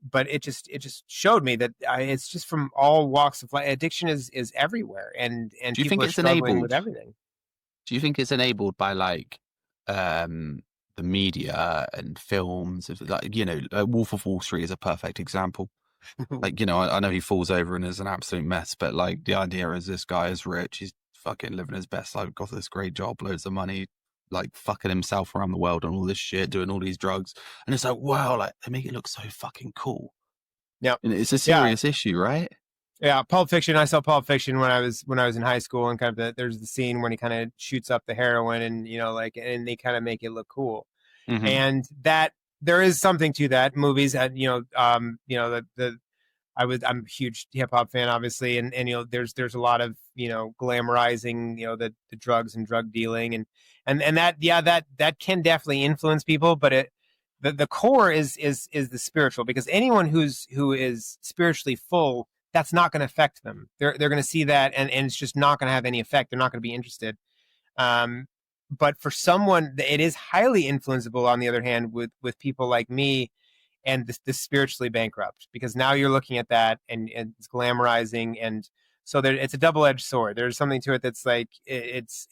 But it just showed me that it's just from all walks of life. Addiction is everywhere, and Do you people think are it's struggling with enabled? everything. Do you think it's enabled by like um the media and films? If like Wolf of Wall Street is a perfect example. Like I know he falls over and is an absolute mess, but like the idea is this guy is rich, he's fucking living his best life, got this great job, loads of money, like fucking himself around the world and all this shit, doing all these drugs, and it's like wow, like they make it look so fucking cool, Yep. and it's a Yeah. serious issue, right? Yeah, Pulp Fiction. I saw Pulp Fiction when I was in high school, and kind of there's the scene when he kind of shoots up the heroin, and and they kind of make it look cool, Hmm. and that there is something to that. Movies, the I'm a huge hip hop fan, obviously, and there's a lot of glamorizing the drugs and drug dealing, and that, yeah, that can definitely influence people, but the core is the spiritual, because anyone who is spiritually full, that's not going to affect them. They're going to see that, and it's just not going to have any effect. They're not going to be interested. Um, but for someone, it is highly influenceable. On the other hand, with people like me and this spiritually bankrupt, because now you're looking at that, and it's glamorizing, and so it's a double-edged sword. There's something to it that's like it's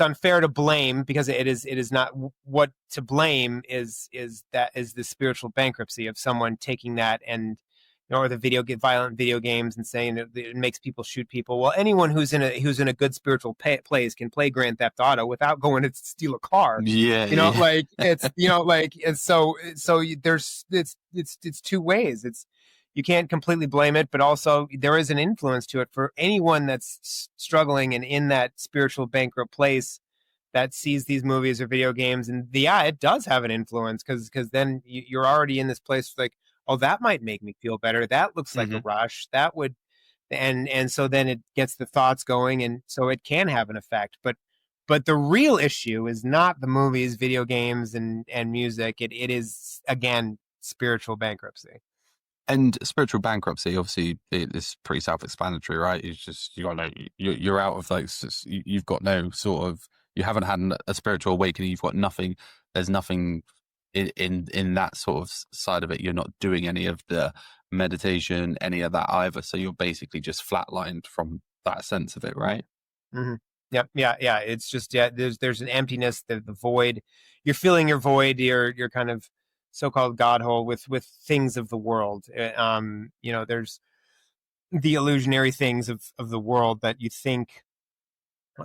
unfair to blame, because it is not. What to blame is the spiritual bankruptcy of someone taking that, and or the violent video games, and saying that it makes people shoot people. Well, anyone who's in a good spiritual place can play Grand Theft Auto without going to steal a car. Yeah, yeah. Like it's like, and so there's it's two ways. It's, you can't completely blame it, but also there is an influence to it for anyone that's struggling and in that spiritual bankrupt place, that sees these movies or video games, and yeah, it does have an influence, because then you're already in this place like, oh, that might make me feel better. That looks like a Hmm. rush. That would, and so then it gets the thoughts going, and so it can have an effect. But the real issue is not the movies, video games, and music. It is, again, spiritual bankruptcy. And spiritual bankruptcy, obviously, it's pretty self-explanatory, right? You got no, you're out of like, you've got no sort of, you haven't had a spiritual awakening. You've got nothing. There's nothing in that sort of side of it. You're not doing any of the meditation, any of that either. So you're basically just flatlined from that sense of it, right? Mm-hmm. Yep. Yeah. Yeah. It's just, yeah. There's an emptiness, the void. You're feeling your void. You're kind of so-called God hole with things of the world. There's the illusionary things of the world that you think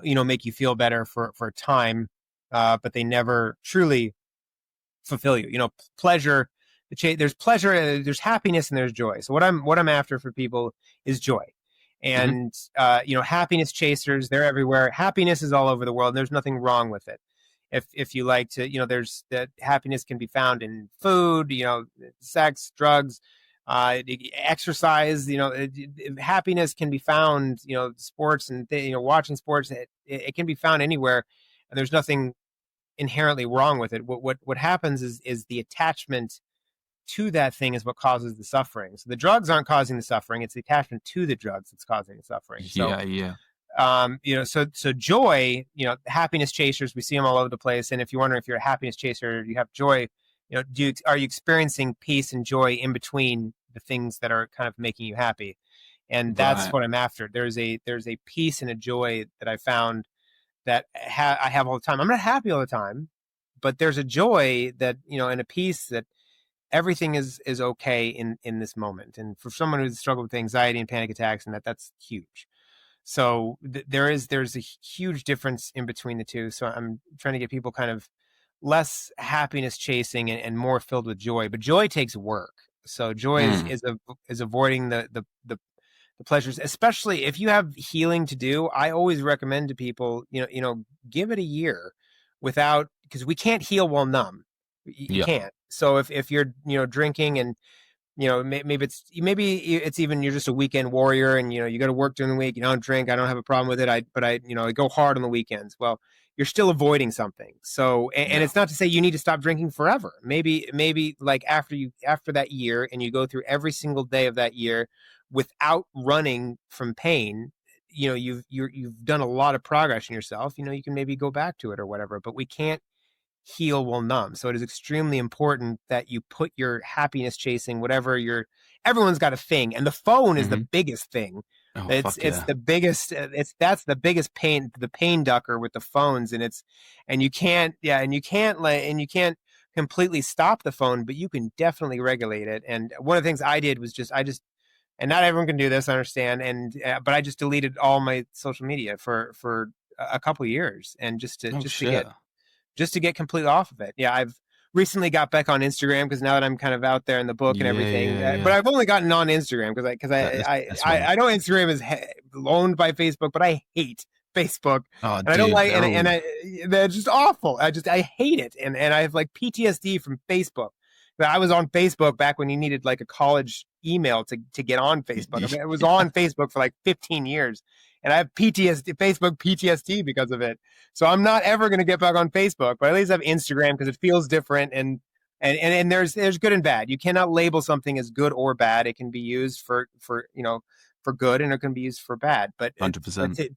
make you feel better for a time, but they never truly fulfill you. Pleasure. There's pleasure, there's happiness, and there's joy. So what I'm after for people is joy, Hmm. and happiness chasers. They're everywhere. Happiness is all over the world. And there's nothing wrong with it. If you like to, there's that happiness can be found in food, sex, drugs, exercise. Happiness can be found, sports, and watching sports. It can be found anywhere, and there's nothing inherently wrong with it. What happens is the attachment to that thing is what causes the suffering. So the drugs aren't causing the suffering; it's the attachment to the drugs that's causing the suffering. So Yeah. so joy, happiness chasers, we see them all over the place. And if you wonder if you're a happiness chaser, you have joy, are you experiencing peace and joy in between the things that are kind of making you happy? And that's Right. what I'm after. There's a peace and a joy that I found that I have all the time. I'm not happy all the time, but there's a joy that, and a peace that everything is okay in this moment. And for someone who's struggled with anxiety and panic attacks, and that's huge. So there's a huge difference in between the two. So I'm trying to get people kind of less happiness chasing and more filled with joy. But joy takes work. So joy is avoiding the pleasures, especially if you have healing to do. I always recommend to people, give it a year without, because we can't heal while numb. You can't. So if you're drinking and maybe it's even you're just a weekend warrior and you go to work during the week, you don't drink, I don't have a problem with it, I go hard on the weekends. Well, you're still avoiding something. So and it's not to say you need to stop drinking forever. Maybe like after that year, and you go through every single day of that year without running from pain, you've done a lot of progress in yourself. You can maybe go back to it or whatever, but we can't heal while numb. So it is extremely important that you put your happiness chasing, whatever everyone's got a thing, and the phone is the biggest thing. Oh, it's the biggest, that's the biggest pain, the pain ducker with the phones. And you can't completely stop the phone, but you can definitely regulate it. And one of the things I did was and not everyone can do this, I understand. But I just deleted all my social media for a couple of years, and just to get completely off of it. Yeah, I've recently got back on Instagram because now that I'm kind of out there in the book and everything, but I've only gotten on Instagram because I know Instagram is owned by Facebook, but I hate Facebook. Oh, and I don't like, and they're just awful. I hate it. And I have like PTSD from Facebook. I was on Facebook back when you needed like a college email to get on Facebook. I mean, I was on Facebook for like 15 years. And I have Facebook PTSD because of it. So I'm not ever going to get back on Facebook, but at least I have Instagram because it feels different. And there's good and bad. You cannot label something as good or bad. It can be used for good, and it can be used for bad. But 100%.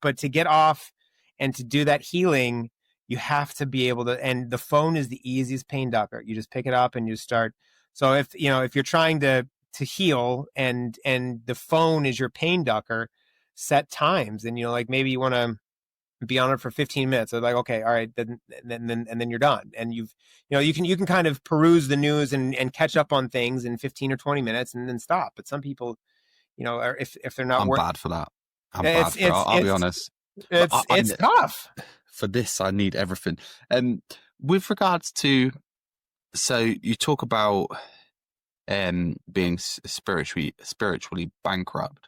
But to get off and to do that healing, you have to be able to. And the phone is the easiest pain ducker. You just pick it up and you start. So if you're trying to heal and the phone is your pain ducker, set times. And like maybe you want to be on it for 15 minutes. So like, okay, all right, then you're done. And you can kind of peruse the news and catch up on things in 15 or 20 minutes and then stop. But some people, if they're not, I'm bad for that. I'm bad for it. I'll be honest. It's tough. For this, I need everything. With regards to, so you talk about being spiritually bankrupt.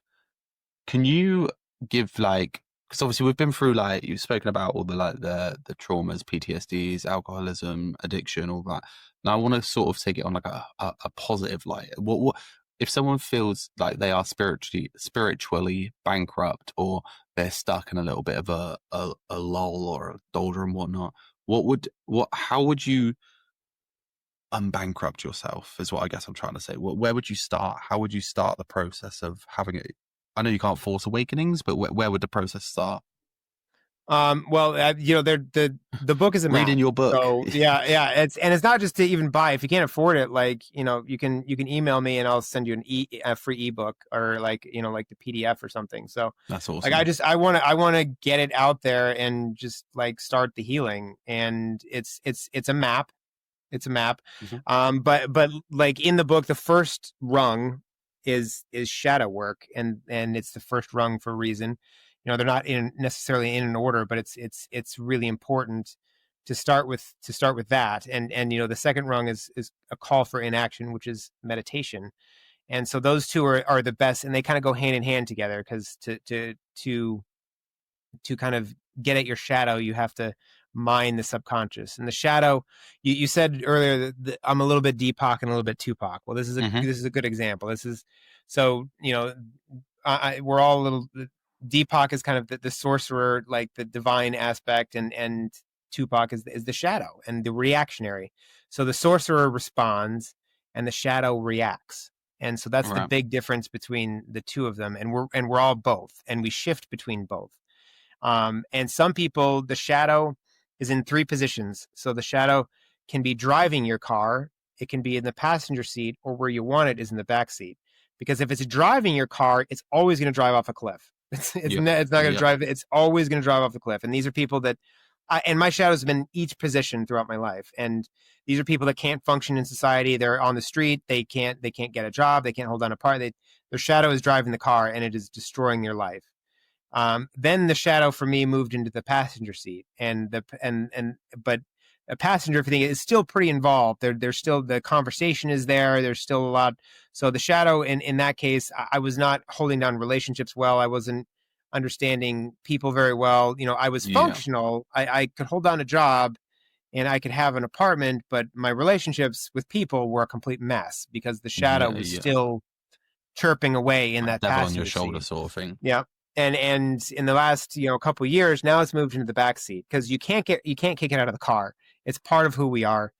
Can you give because obviously we've been through you've spoken about all the the traumas, PTSDs, alcoholism, addiction, all that. Now I want to sort of take it on a positive light. What if someone feels like they are spiritually bankrupt, or they're stuck in a little bit of a lull or a doldrum, whatnot? How would you unbankrupt yourself is what I guess I'm trying to say. Where would you start? How would you start the process of having it? I know you can't force awakenings, but where would the process start? Well, the book is a map. Reading your book. So yeah. It's not just to even buy. If you can't afford it, you can email me and I'll send you a free ebook or like the PDF or something. So that's awesome. I want to get it out there and just start the healing. And it's a map. It's a map. Mm-hmm. But in the book, the first rung is shadow work, and it's the first rung for a reason. They're not necessarily in an order, but it's really important to start with that. And the second rung is a call for inaction, which is meditation. And so those two are the best, and they kind of go hand in hand together, because to kind of get at your shadow, you have to mine the subconscious. And the shadow, you said earlier that I'm a little bit Deepak and a little bit Tupac. Well, this is a good example. This is so we're all a little. Deepak is kind of the sorcerer, like the divine aspect, and Tupac is the shadow and the reactionary. So the sorcerer responds and the shadow reacts. And so that's the big difference between the two of them. And we're all both, and we shift between both. And some people, the shadow is in 3 positions. So the shadow can be driving your car, it can be in the passenger seat, or where you want it is in the back seat. Because if it's driving your car, it's always going to drive off a cliff. It's not going to drive. It's always going to drive off the cliff. And these are people that, and my shadows have been each position throughout my life. And these are people that can't function in society. They're on the street. They can't get a job. They can't hold down a part. Their shadow is driving the car, and it is destroying their life. Then the shadow for me moved into the passenger seat, but a passenger thing is still pretty involved. There's still, the conversation is there. There's still a lot. So the shadow in that case, I was not holding down relationships well. I wasn't understanding people very well. I was functional. I could hold down a job and I could have an apartment, but my relationships with people were a complete mess because the shadow was still chirping away in that devil passenger on your shoulder seat. sort of thing. Yeah. And in the last, couple of years, now it's moved into the back seat because you can't kick it out of the car. It's part of who we are.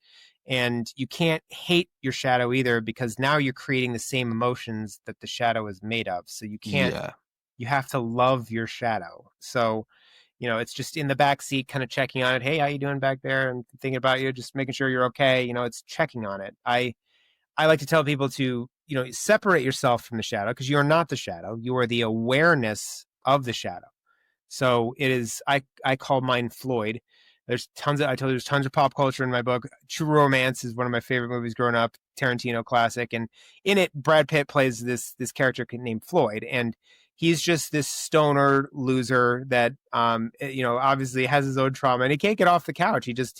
And you can't hate your shadow either, because now you're creating the same emotions that the shadow is made of. So you can't, you have to love your shadow. So, it's just in the back seat, kind of checking on it. Hey, how you doing back there? And thinking about you, just making sure you're okay. It's checking on it. I like to tell people to, separate yourself from the shadow, because you are not the shadow. You are the awareness of the shadow. So it is, I call mine Floyd. There's tons of pop culture in my book. True Romance is one of my favorite movies growing up, Tarantino classic. And in it, Brad Pitt plays this character named Floyd. And he's just this stoner loser that, obviously has his own trauma, and he can't get off the couch. He just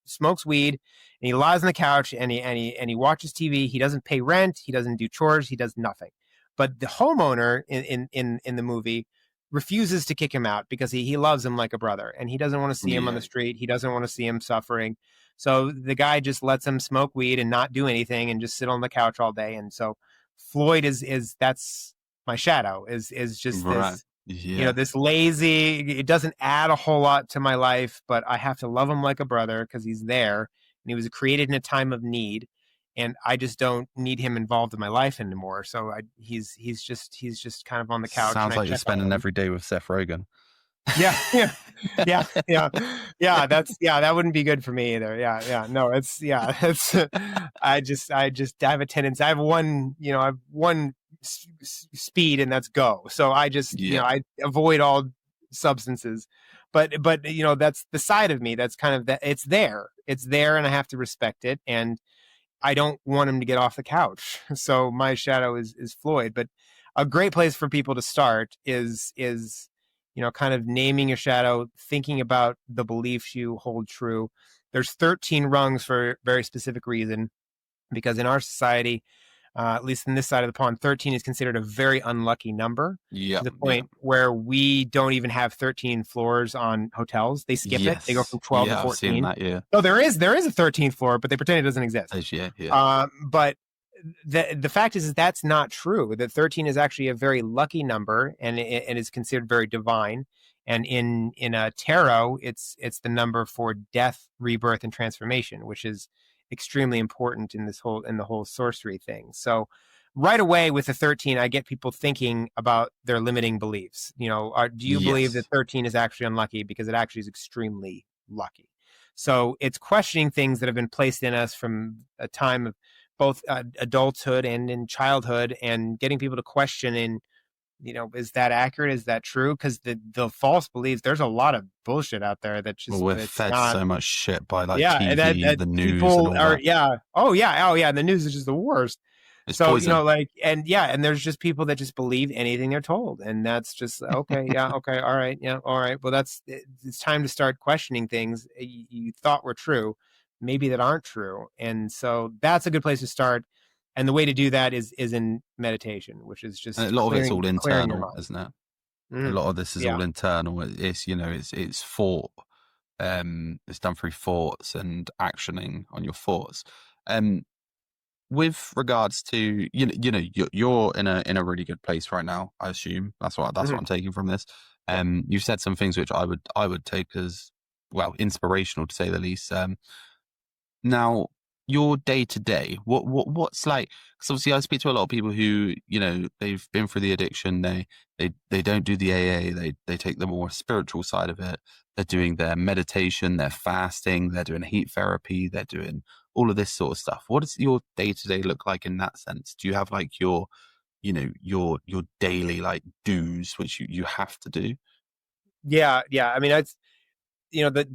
smokes weed, and he lies on the couch, and he watches TV. He doesn't pay rent. He doesn't do chores. He does nothing. But the homeowner in the movie refuses to kick him out because he loves him like a brother, and he doesn't want to see him on the street. He doesn't want to see him suffering. So the guy just lets him smoke weed and not do anything and just sit on the couch all day. And so Floyd is that's my shadow, is just this, this lazy, it doesn't add a whole lot to my life, but I have to love him like a brother because he's there, and he was created in a time of need. And I just don't need him involved in my life anymore. So he's just kind of on the couch. Sounds like you're spending every day with Seth Rogen. Yeah. That wouldn't be good for me either. No, I have a tendency. I have one speed, and that's go. So I just, I avoid all substances. But that's the side of me that's kind of that. It's there, and I have to respect it. And I don't want him to get off the couch. So my shadow is Floyd. But a great place for people to start is kind of naming your shadow, thinking about the beliefs you hold true. There's 13 rungs for a very specific reason, because in our society, at least in this side of the pond, 13 is considered a very unlucky number. To the point where we don't even have 13 floors on hotels. They skip it. They go from 12 to 14. I've seen that, No, there is a 13th floor, but they pretend it doesn't exist. But the fact is that's not true. That 13 is actually a very lucky number, and it is considered very divine. And in a tarot, it's the number for death, rebirth, and transformation, which is extremely important in the whole sorcery thing. So right away with the 13, I get people thinking about their limiting beliefs. Do you believe that 13 is actually unlucky? Because it actually is extremely lucky. So it's questioning things that have been placed in us from a time of both adulthood and in childhood, and getting people to question in, is that accurate? Is that true? Because the false beliefs, there's a lot of bullshit out there that just we're fed so much shit by TV, that the news, people and all that. And the news is just the worst. It's poison. And there's just people that just believe anything they're told, and that's just okay, okay, all right, all right. Well, it's time to start questioning things you thought were true, maybe that aren't true, and so that's a good place to start. And the way to do that is in meditation, which is just a lot of it's all internal, isn't it? A lot of this is all internal. It's thought. It's done through thoughts and actioning on your thoughts. With regards to you're in a really good place right now. I assume that's what I'm taking from this. You've said some things which I would take as well, inspirational to say the least. Now, your day to day, what's like? Because obviously, I speak to a lot of people who, they've been through the addiction. They don't do the AA. They take the more spiritual side of it. They're doing their meditation. They're fasting. They're doing heat therapy. They're doing all of this sort of stuff. What does your day to day look like in that sense? Do you have like your daily like do's which you have to do? Yeah. I mean, it's, the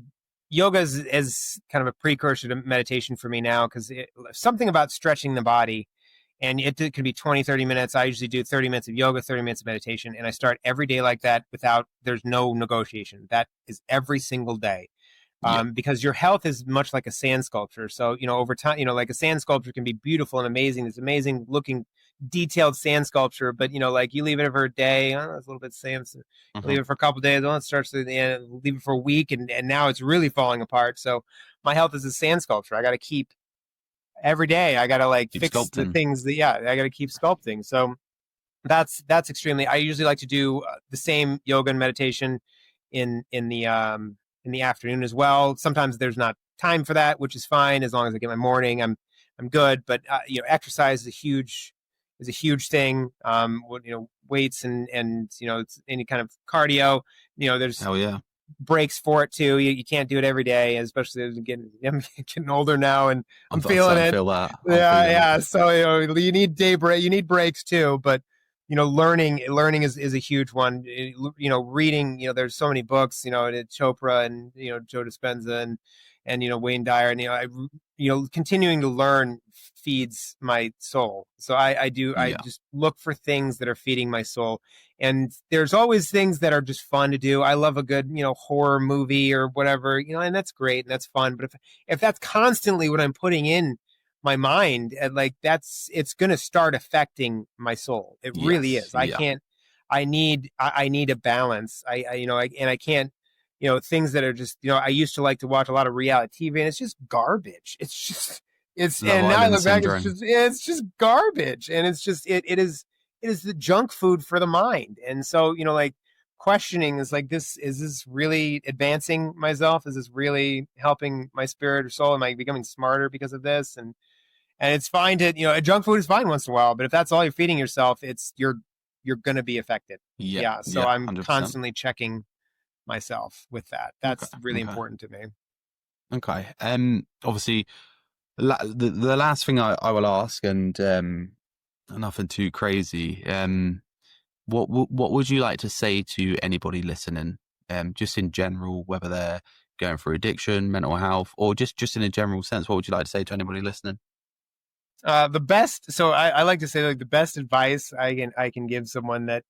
yoga is kind of a precursor to meditation for me now, because something about stretching the body, and it could be 20, 30 minutes. I usually do 30 minutes of yoga, 30 minutes of meditation, and I start every day like that there's no negotiation. That is every single day. Yeah. Because your health is much like a sand sculpture. So, over time, like a sand sculpture can be beautiful and amazing. It's amazing looking, detailed sand sculpture, but, like you leave it for a day, oh, it's a little bit sand. So leave it for a couple of days, oh, it starts to leave it for a week, and now it's really falling apart. So my health is a sand sculpture. I got to keep every day. I got to Keep fix sculpting. the things I got to keep sculpting. So that's extremely, I usually like to do the same yoga and meditation in the afternoon as well. Sometimes there's not time for that, which is fine. As long as I get my morning, I'm good. But exercise is a huge thing. Weights and it's any kind of cardio. There's Hell yeah. breaks for it too. You can't do it every day, especially as I'm getting older now, and I'm feeling it. Feel that. Yeah. So you need you need breaks too, but learning is a huge one. Reading, there's so many books, Chopra and Joe Dispenza and Wayne Dyer, and continuing to learn feeds my soul. So I just look for things that are feeding my soul. And there's always things that are just fun to do. I love a good, horror movie or whatever, and that's great and that's fun. But if that's constantly what I'm putting in my mind, it's going to start affecting my soul. It really is. I need a balance. I can't, things that are just, I used to like to watch a lot of reality TV, and it's just garbage. And now I look back, it's just garbage. And it's just, it is the junk food for the mind. And so, questioning is is this really advancing myself? Is this really helping my spirit or soul? Am I becoming smarter because of this? And it's fine to, junk food is fine once in a while, but if that's all you're feeding yourself, you're going to be affected. So I'm 100%. Constantly checking myself with that. That's really important to me. Okay. Obviously, the last thing I will ask, and nothing too crazy. What would you like to say to anybody listening? Just in general, whether they're going through addiction, mental health, or just in a general sense, what would you like to say to anybody listening? The best. So I like to say the best advice I can give someone that,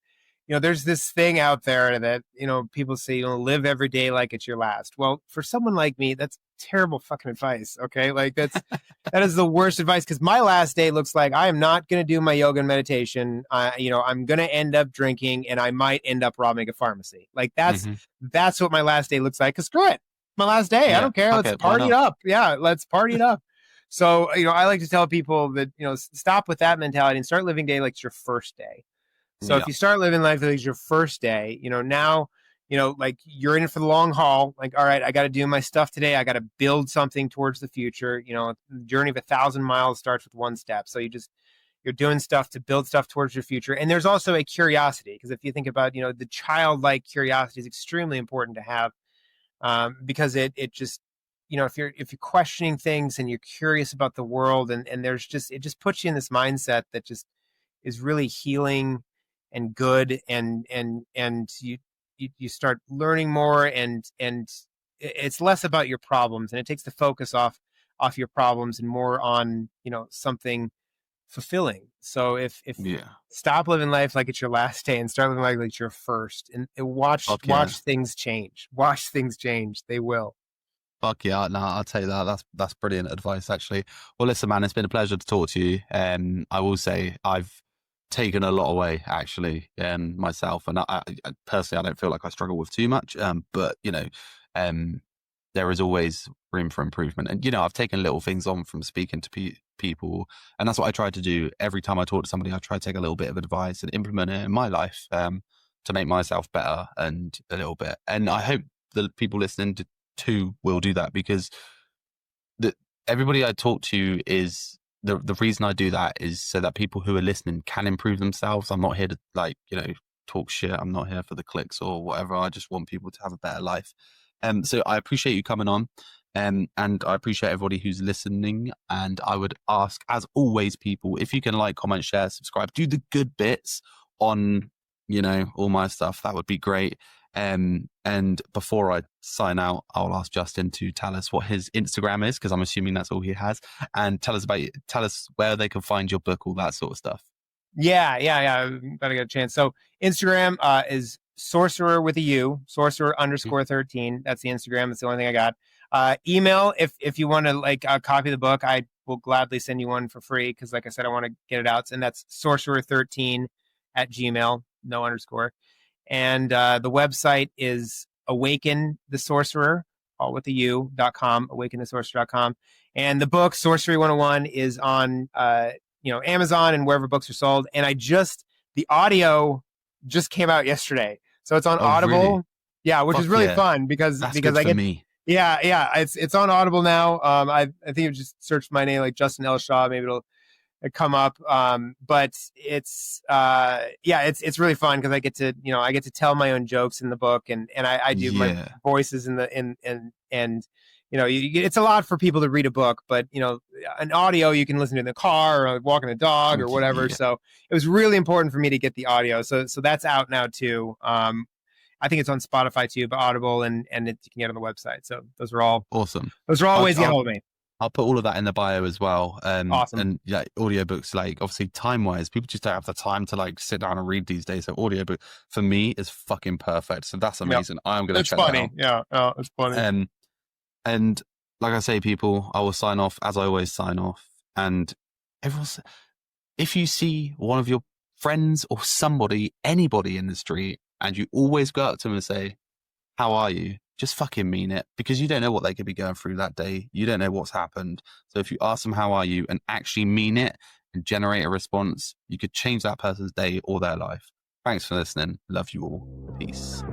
there's this thing out there that, people say, live every day like it's your last. Well, for someone like me, that's terrible fucking advice. Okay. That is the worst advice, because my last day looks like I am not going to do my yoga and meditation. I'm going to end up drinking, and I might end up robbing a pharmacy. That's what my last day looks like. Cause screw it. My last day. Yeah, I don't care. Let's party it up. Yeah. Let's party it up. So, I like to tell people that, stop with that mentality and start living day like it's your first day. So if you start living life like it's your first day, now, you're in it for the long haul. All right, I got to do my stuff today. I got to build something towards the future. The journey of 1,000 miles starts with one step. So you're doing stuff to build stuff towards your future. And there's also a curiosity, because if you think about, the childlike curiosity is extremely important to have, because it just, if you're questioning things and you're curious about the world, and it just puts you in this mindset that just is really healing and good, and you start learning more, and it's less about your problems, and it takes the focus off your problems and more on, something fulfilling. So if stop living life like it's your last day and start living life like it's your first, and watch things change. Watch things change. They will. Fuck yeah, no, I'll tell you that's brilliant advice, actually. Well, listen, man, it's been a pleasure to talk to you. I will say I've taken a lot away, actually, myself, and I personally, I don't feel like I struggle with too much, but there is always room for improvement, and I've taken little things on from speaking to people, and that's what I try to do every time I talk to somebody. I try to take a little bit of advice and implement it in my life, to make myself better, and a little bit, and I hope the people listening too will do that, because everybody I talk to is the reason I do that is so that people who are listening can improve themselves. I'm not here to talk shit. I'm not here for the clicks or whatever. I just want people to have a better life. So I appreciate you coming on. And I appreciate everybody who's listening. And I would ask, as always, people, if you can like, comment, share, subscribe, do the good bits on, all my stuff. That would be great. And before I sign out, I'll ask Justin to tell us what his Instagram is, because I'm assuming that's all he has, and tell us where they can find your book, all that sort of stuff. Yeah. Better get a chance. So Instagram is Sorcerer with a U, Sorcerer _13. That's the Instagram. That's the only thing I got. Email, if you want to copy the book, I will gladly send you one for free, because like I said, I want to get it out. And that's sorcerer13@gmail, no underscore. And the website is Awaken the Sorcerer, all with the U.com, awakenthesorcerer.com. And the book, Sourcery 101, is on Amazon and wherever books are sold. And the audio just came out yesterday. So it's on Audible. Really? Yeah, which is really fun because That's because good I get for me. Yeah, it's on Audible now. I think you just search my name, like Justin L. Shaw, maybe it'll come up. But it's really fun because I get to tell my own jokes in the book, and I do my voices it's a lot for people to read a book, but an audio you can listen to in the car or walking a dog or whatever. Yeah. So it was really important for me to get the audio. So that's out now too. I think it's on Spotify too, but Audible and you can get on the website. So those are all awesome. Those are all ways to get hold of me. I'll put all of that in the bio as well. Awesome. And audiobooks, obviously time wise, people just don't have the time to sit down and read these days. So audiobook for me is fucking perfect. So that's amazing. Yep. I'm going to check that out. Yeah. Oh, it's funny. And like I say, people, I will sign off as I always sign off. And if you see one of your friends or anybody in the street, and you always go up to them and say, "How are you?" Just fucking mean it, because you don't know what they could be going through that day. You don't know what's happened. So if you ask them, "How are you?" and actually mean it and generate a response, you could change that person's day or their life. Thanks for listening. Love you all. Peace.